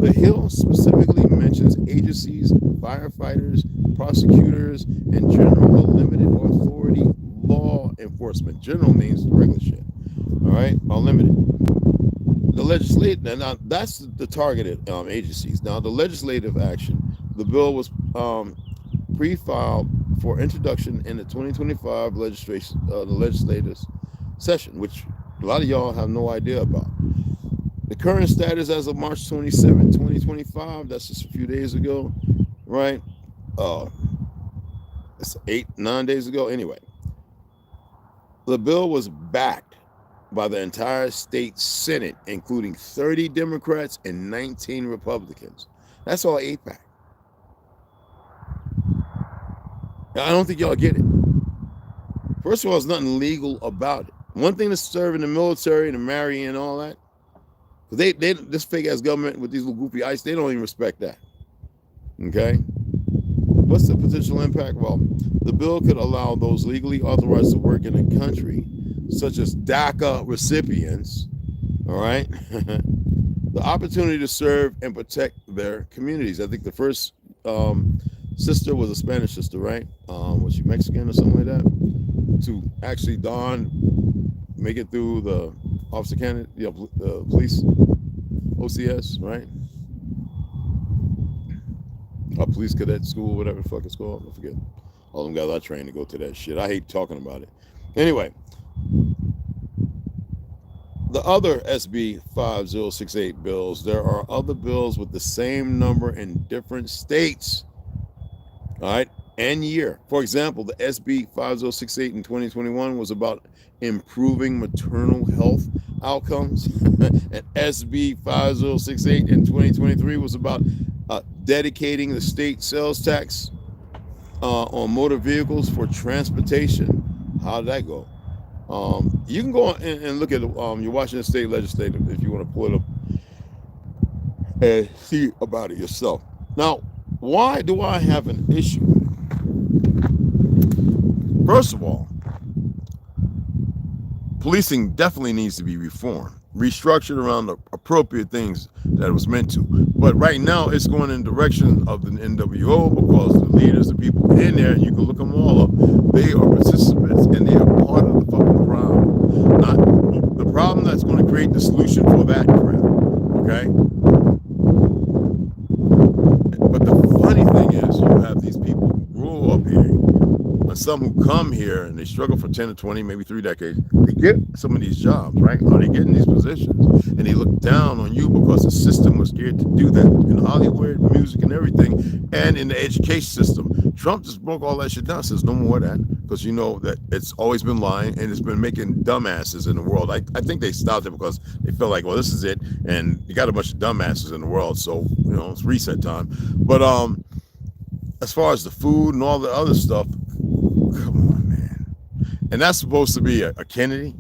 The Hill specifically mentions agencies, firefighters, prosecutors, and general limited authority law enforcement. General means the regular shit, all right, unlimited. The legislative, now that's the targeted agencies. Now the legislative action, the bill was pre-filed for introduction in the 2025 the legislative session, which a lot of y'all have no idea about. The current status as of March 27, 2025, that's just a few days ago, right? It's 8-9 days ago. Anyway, the bill was backed by the entire state Senate, including 30 Democrats and 19 Republicans. That's all AIPAC. I don't think y'all get it. First of all, there's nothing legal about it. One thing to serve in the military and to marry and all that, they this fake ass government with these little goofy ICE, they don't even respect that. Okay? What's the potential impact? Well, the bill could allow those legally authorized to work in the country, such as DACA recipients, all right, the opportunity to serve and protect their communities. I think the first sister was a Spanish sister, right? Was she Mexican or something like that? To actually make it through the officer candidate, the police, OCS, right? Police cadet school, whatever the fuck it's called. I forget. All them guys I trained to go to that shit. I hate talking about it. Anyway, the other SB 5068 bills, there are other bills with the same number in different states. All right, and year. For example, the SB 5068 in 2021 was about improving maternal health outcomes, and SB 5068 in 2023 was about dedicating the state sales tax on motor vehicles for transportation. How did that go? You can go on and look at your Washington State Legislative if you want to pull it up and see about it yourself. Now, why do I have an issue? First of all, policing definitely needs to be reformed, restructured around the appropriate things that it was meant to. But right now, it's going in the direction of the NWO because the leaders, the people in there, you can look them all up, they are participants and they are part of the fucking problem. Not the problem that's going to create the solution for that crap, okay? But the funny thing is, you have these people who grow up here, and some who come here and they struggle for 10 to 20, maybe 3 decades. They get some of these jobs, right? Or they get in these positions, and they look down on you because the system was geared to do that in Hollywood, music, and everything, and in the education system. Trump just broke all that shit down. Says no more of that because you know that it's always been lying and it's been making dumbasses in the world. I think they stopped it because they felt like, well, this is it, and you got a bunch of dumbasses in the world, so you know it's reset time. But as far as the food and all the other stuff, come on, man. And that's supposed to be a Kennedy,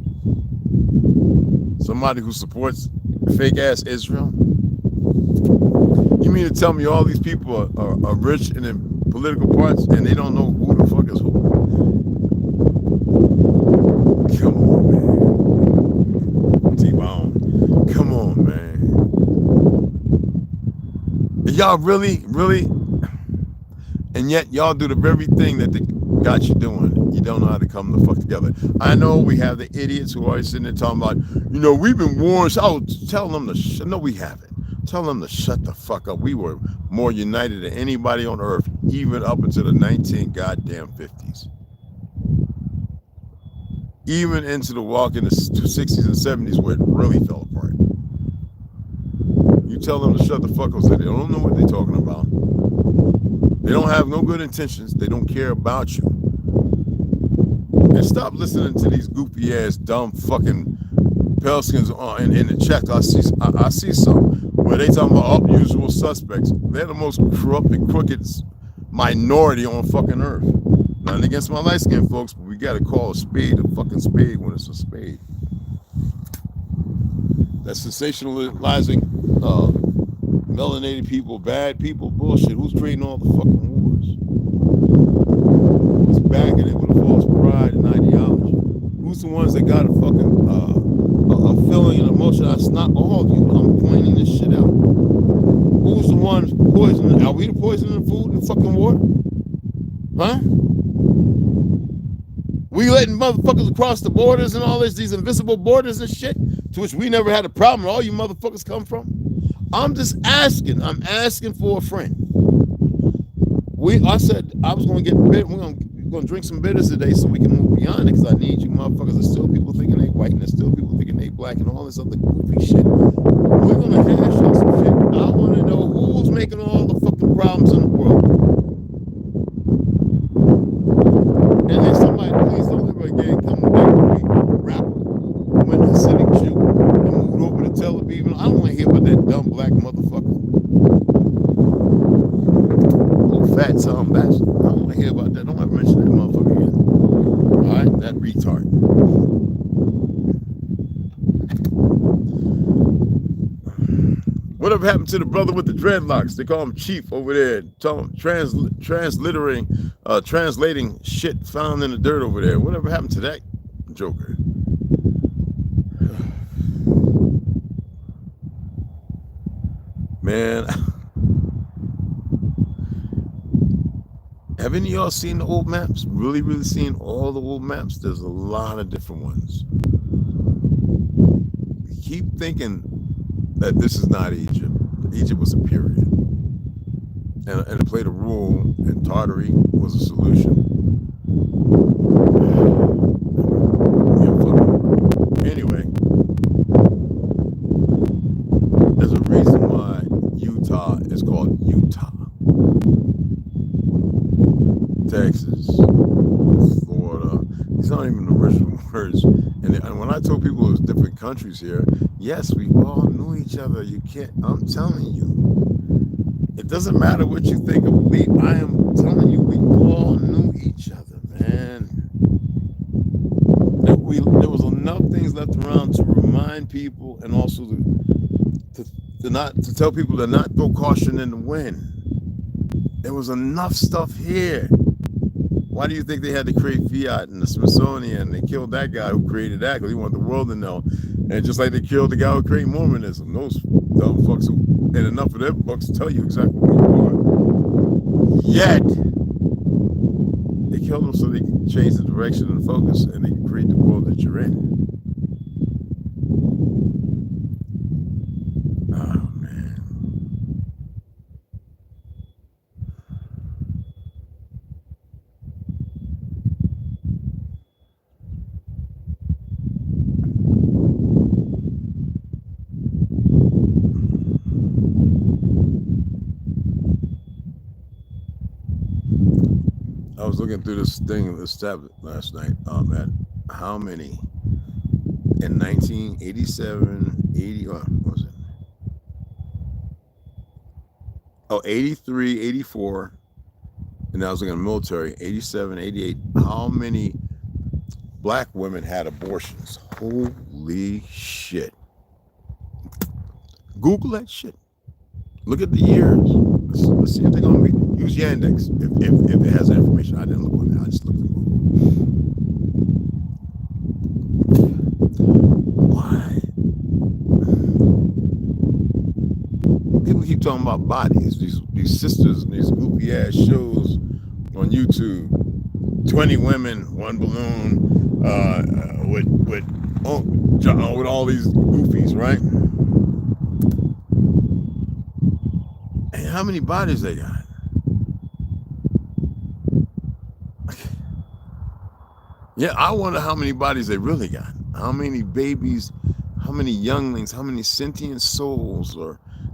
somebody who supports fake ass Israel. You mean to tell me all these people are rich and in political parts and they don't know who the fuck is who? Come on, man. T-Bone. Come on, man. Y'all really, and yet y'all do the very thing that they got you doing. You don't know how to come the fuck together. I know we have the idiots who are always sitting there talking about, we've been warned. I was telling them to no, we haven't. Tell them to shut the fuck up. We were more united than anybody on earth, even up until the 1950s. Even into the walk in the 60s and 70s where it really fell apart. You tell them to shut the fuck up, so they don't know what they're talking about. They don't have no good intentions. They don't care about you. And stop listening to these goofy ass, dumb fucking Pelskins in the chat. I see some where they talking about usual suspects. They're the most corrupt and crooked minority on fucking earth. Nothing against my light skinned folks, but we gotta call a spade a fucking spade when it's a spade. That sensationalizing melanated people, bad people, bullshit. Who's creating all the fucking wars? Who's backing it with a false pride and ideology? Who's the ones that got a fucking a feeling and emotion? That's not all of you. I'm pointing this shit out. Who's the ones poisoning? Are we the poison in the food and the fucking water? Huh? We letting motherfuckers across the borders and all these invisible borders and shit, to which we never had a problem. All you motherfuckers come from. I'm just asking. I'm asking for a friend. I said I was going to get bit. We're going to drink some bitters today so we can move beyond it, because I need you motherfuckers. There's still people thinking they white, and there's still people thinking they black, and all this other goofy shit. We're going to hash out some shit. I want to know who's making all the fucking problems in the world. And then somebody, please don't ever again come to that rap when the Hasidic Jew and moved over to Tel Aviv. I don't want to hear about that dumb black motherfucker. Little fat son bastard. I don't want to hear about that. Don't ever mention that motherfucker again. All right, that retard. Whatever happened to the brother with the dreadlocks? They call him Chief over there, translating shit found in the dirt over there. Whatever happened to that joker? Man, have any of y'all seen the old maps? Really seen all the old maps? There's a lot of different ones. Keep thinking that this is not Egypt. Egypt was a period. And it played a role, and Tartary was a solution. Anyway, there's a reason why Utah is called Utah. Texas, Florida, these aren't even the original words. And when I told people it was different countries here, yes, we all knew each other. You can't, I'm telling you. It doesn't matter what you think of me. I am telling you, we all knew each other, man. There was enough things left around to remind people, and also to tell people to not throw caution in the wind. There was enough stuff here. Why do you think they had to create Fiat and the Smithsonian? They killed that guy who created that because he wanted the world to know. And just like they killed the guy who created Mormonism, those dumb fucks who, and enough of their books tell you exactly who you are. Yet, they killed them so they can change the direction and focus, and they can create the world that you're in. Oh, man. I was looking through this thing, this tab last night, at how many in 1987, 80, what was it? Oh, 83, 84, and I was in the military, 87, 88, how many black women had abortions? Holy shit. Google that shit. Look at the years. Let's see if they're going to be. Use Yandex if it has information. I didn't look on it. I just looked at Google. Why? People keep talking about bodies. These sisters and these goofy ass shows on YouTube. 20 women, one balloon, with all these goofies, right? And how many bodies they got? Yeah, I wonder how many bodies they really got. How many babies, how many younglings, how many sentient souls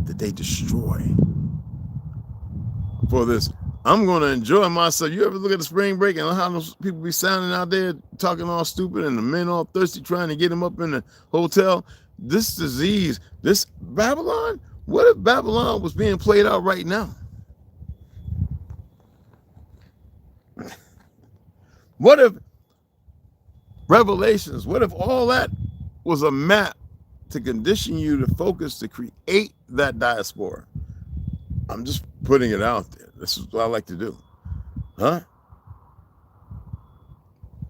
did they destroy for this? I'm going to enjoy myself. You ever look at the spring break and how those people be sounding out there talking all stupid and the men all thirsty trying to get them up in the hotel? This disease, this Babylon, what if Babylon was being played out right now? What if Revelations, what if all that was a map to condition you to focus to create that diaspora? I'm just putting it out there. This is what I like to do. Huh?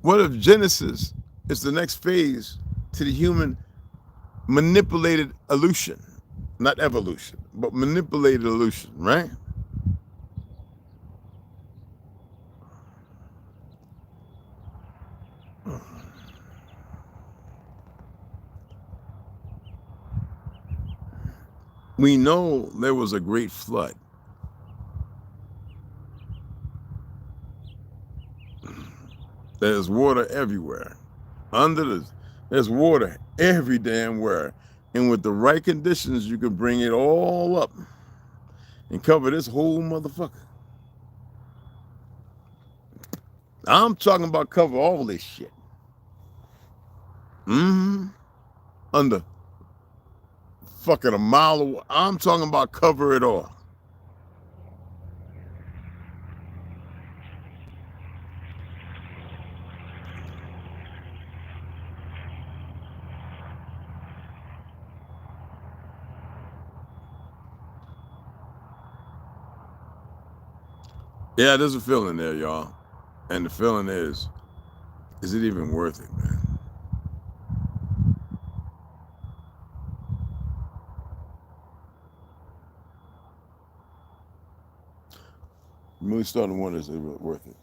What if Genesis is the next phase to the human manipulated illusion? Not evolution, but manipulated illusion, right? We know there was a great flood. There's water everywhere. There's water every damn where. And with the right conditions, you can bring it all up and cover this whole motherfucker. I'm talking about cover all this shit. Under fucking a mile away. I'm talking about cover it all. Yeah, there's a feeling there, y'all. And the feeling is it even worth it, man? I'm really starting to wonder, is it worth it?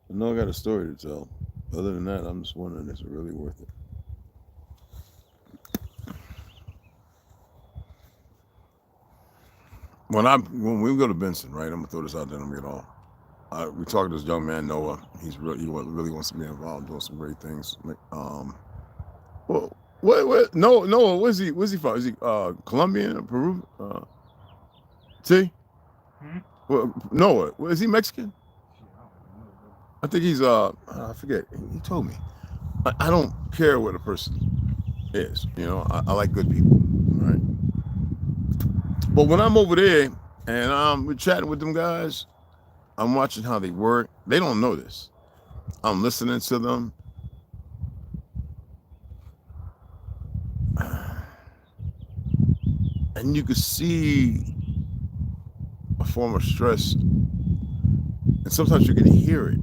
I know I got a story to tell. Other than that, I'm just wondering, is it really worth it? When we go to Benson, right? I'm gonna throw this out there and I'm gonna get off. We talked to this young man, Noah. He really wants to be involved, doing some great things. Well, what? Noah, where's he from? Is he Colombian or Peru? See? Well, Noah, is he Mexican? I think he's I forget. He told me. I don't care what a person is. You know, I like good people, right? But when I'm over there and we're chatting with them guys, I'm watching how they work. They don't know this. I'm listening to them. And you can see a form of stress. And sometimes you can hear it.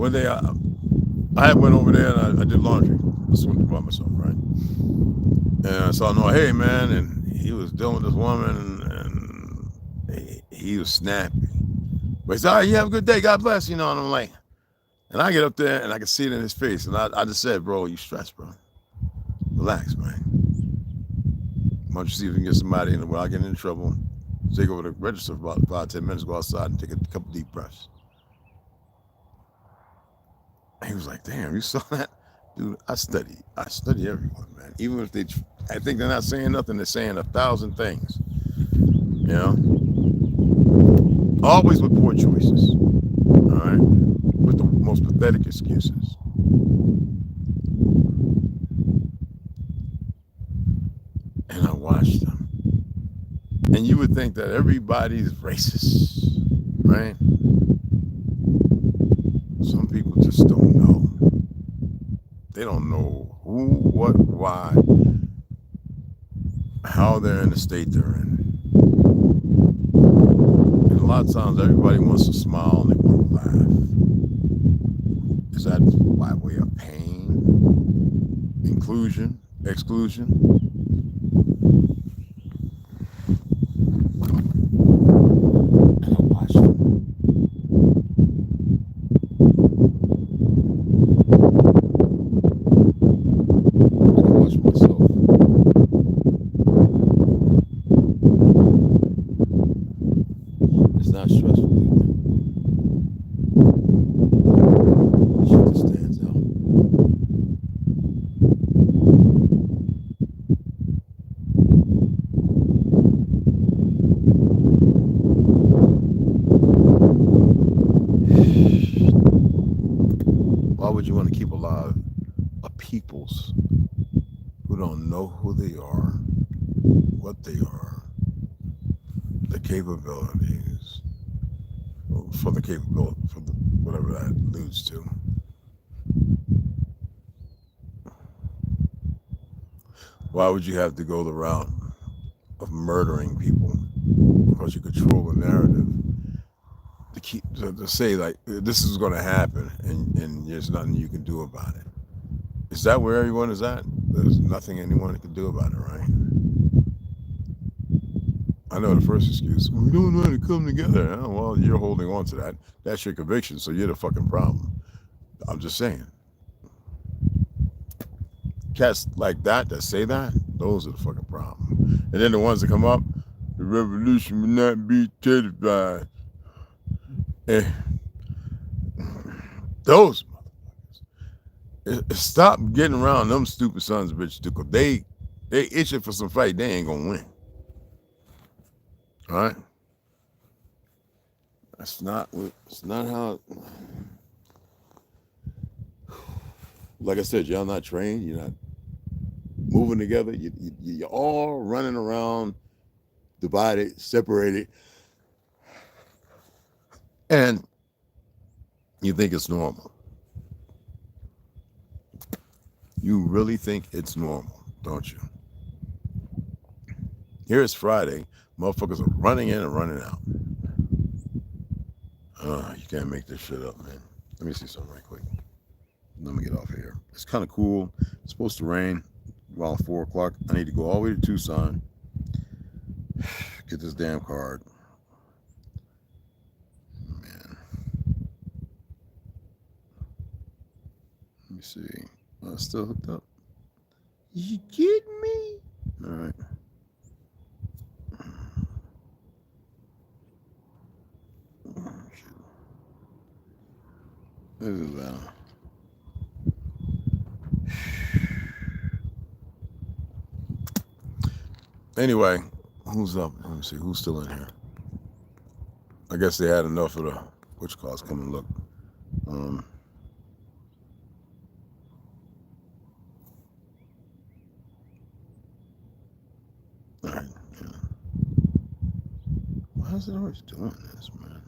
When I went over there and I did laundry. I swung by myself, right? And I saw Noah, hey man, and he was dealing with this woman and he was snappy. But he said, all right, you have a good day, God bless, you know, and I'm like, and I get up there and I can see it in his face. And I just said, bro, you stressed, bro. Relax, man. Why don't you see if you can get somebody without getting in trouble, take over the register for about 5-10 minutes, go outside and take a couple deep breaths. And he was like, damn, you saw that? Dude, I study everyone, man. Even if I think they're not saying nothing, they're saying 1,000 things. You know, always with poor choices. All right, with the most pathetic excuses. And I watched them. And you would think that everybody's racist, right? Some people just don't know. They don't know who, what, why, how they're in the state they're in. And a lot of times everybody wants to smile and they want to laugh. Is that by way of pain, inclusion, exclusion? And I watched them. And I watched myself. It's not stressful either. The shit just stands out. Why would you want to keep alive a peoples who don't know who they are, what they are, the capabilities, for the capability, for the, whatever that alludes to? Why would you have to go the route of murdering people because you control the narrative to say like this is going to happen and there's nothing you can do about it? Is that where everyone is at? There's nothing anyone can do about it, right? I know the first excuse, we don't know how to come together. Oh, well, you're holding on to that. That's your conviction, so you're the fucking problem. I'm just saying. Cats like that say that, those are the fucking problem. And then the ones that come up, the revolution will not be terrified. Those motherfuckers. Stop getting around them stupid sons of bitches because they itching for some fight. They ain't gonna win. All right? It's not how. Like I said, y'all not trained. You're not moving together. You're all running around, divided, separated, and you think it's normal. You really think it's normal, don't you? Here it's Friday. Motherfuckers are running in and running out. You can't make this shit up, man. Let me see something right quick. Let me get off here. It's kind of cool. It's supposed to rain around 4 o'clock. I need to go all the way to Tucson. Get this damn card. Man. Let me see. Oh, it's still hooked up. You kidding me? All right. Oh, shit. This is Anyway, who's up? Let me see. Who's still in here? I guess they had enough of the which calls come and look. All right. Yeah. Why is it always doing this, man?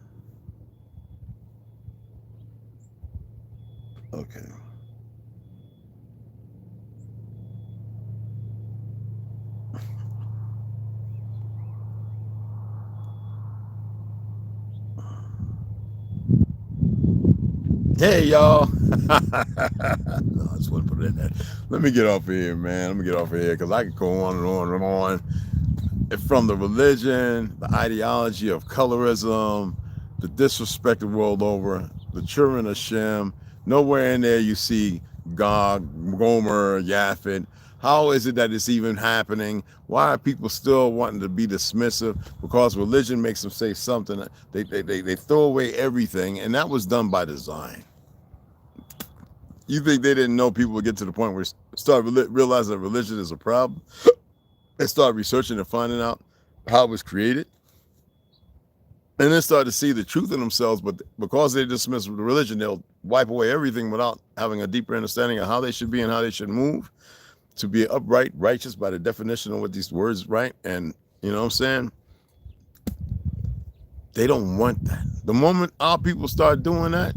Okay. Hey, y'all. No, I just want to put it in there. Let me get off of here, man. Let me get off of here because I could go on and on and on. From the religion, the ideology of colorism, the disrespect the world over, the children of Shem. Nowhere in there you see Gog, Gomer, Yaphet. How is it that it's even happening? Why are people still wanting to be dismissive? Because religion makes them say something. They throw away everything, and that was done by design. You think they didn't know people would get to the point where they start realizing that religion is a problem? They start researching and finding out how it was created, and then start to see the truth in themselves. But because they dismiss the religion, they'll wipe away everything without having a deeper understanding of how they should be and how they should move to be upright, righteous by the definition of what these words right. And you know what I'm saying? They don't want that. The moment our people start doing that,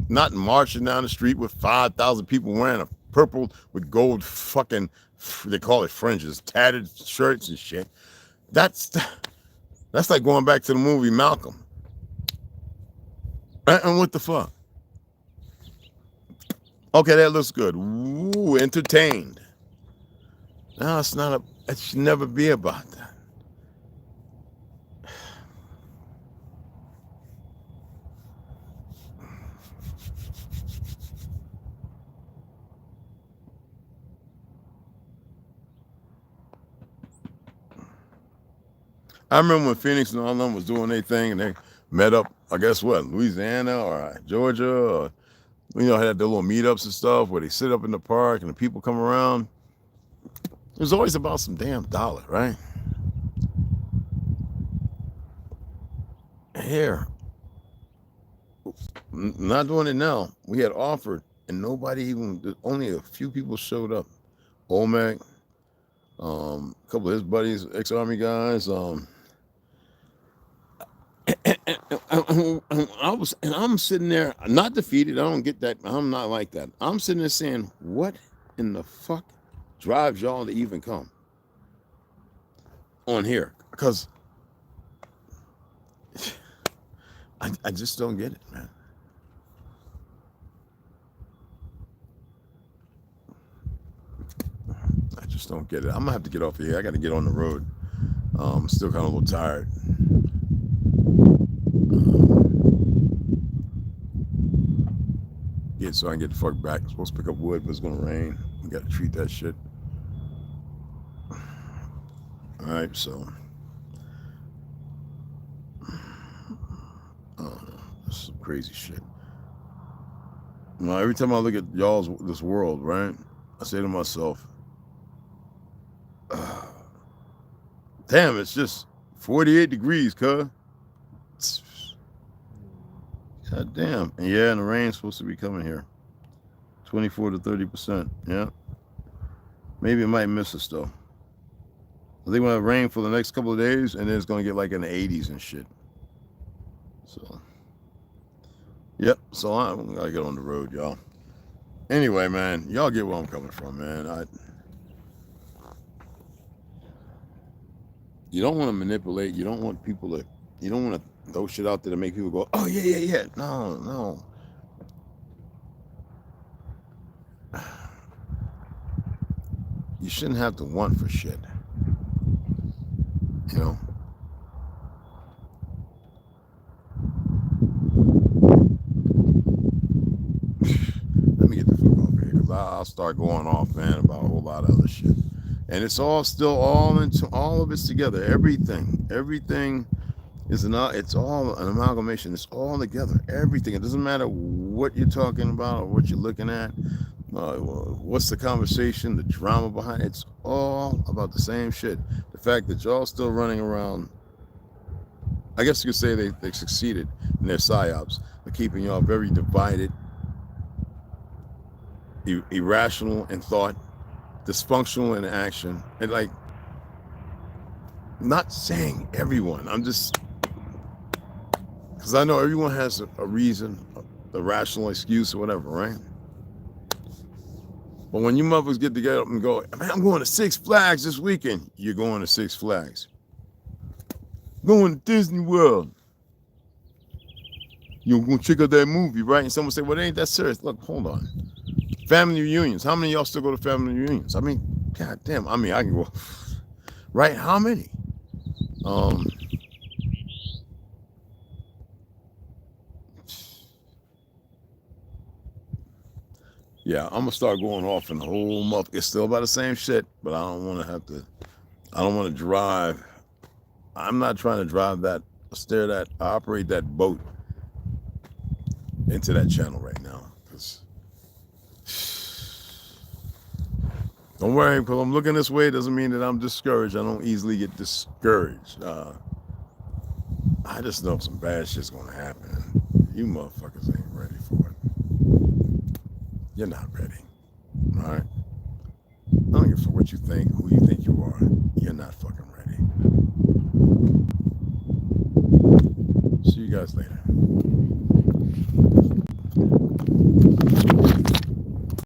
not marching down the street with 5,000 people wearing a purple with gold fucking, they call it fringes, tattered shirts and shit. That's like going back to the movie Malcolm. And what the fuck? Okay, that looks good. Ooh, entertained. No, it's not it should never be about that. I remember when Phoenix and all them was doing their thing and they met up, I guess what, Louisiana or Georgia, or had their little meetups and stuff where they sit up in the park and the people come around. It was always about some damn dollar, right? Here, not doing it now. We had offered and only a few people showed up. Olmec, a couple of his buddies, ex-Army guys, I'm sitting there, not defeated. I don't get that. I'm not like that. I'm sitting there saying, what in the fuck drives y'all to even come on here? Because I just don't get it, man. I just don't get it. I'm gonna have to get off of here. I got to get on the road. I'm still kind of a little tired. So I can get the fuck back. I'm supposed to pick up wood, but it's gonna rain. We gotta treat that shit. All right, so this is some crazy shit. Now, every time I look at this world, right, I say to myself, damn, it's just 48 degrees, cuz. God damn. And yeah, and the rain's supposed to be coming here. 24 to 30%. Yeah. Maybe it might miss us though. I think we'll have rain for the next couple of days and then it's gonna get like in the 80s and shit. So yep, so I'm gotta get on the road, y'all. Anyway, man, y'all get where I'm coming from, man. You don't want to manipulate, you don't want to throw shit out there to make people go, oh yeah. No. You shouldn't have to want for shit. You know? Let me get the fuck off here because I'll start going off, man, about a whole lot of other shit. And it's all of it's together. Everything is it's all an amalgamation. It's all together. Everything. It doesn't matter what you're talking about or what you're looking at. What's the conversation, the drama behind it? It's all about the same shit. The fact that y'all still running around, I guess you could say they succeeded in their psyops. They're keeping y'all very divided, irrational in thought, dysfunctional in action, and like, not saying everyone, I'm just, because I know everyone has a reason, a rational excuse or whatever, right? But when you motherfuckers get together and go, man, I'm going to Six Flags this weekend, you're going to Six Flags. Going to Disney World. You're going to check out that movie, right? And someone say, well, it ain't that serious. Look, hold on. Family reunions. How many of y'all still go to family reunions? I mean, god damn. I mean, I can go, right? How many? Yeah, I'm gonna start going off in the whole month. It's still about the same shit, but I don't want to drive. I'm not trying to drive operate that boat into that channel right now. Because Don't worry, because I'm looking this way doesn't mean that I'm discouraged. I don't easily get discouraged. I just know some bad shit's gonna happen. You motherfuckers ain't ready for it. You're not ready. All right? I don't give a fuck what you think, who you think you are. You're not fucking ready. See you guys later.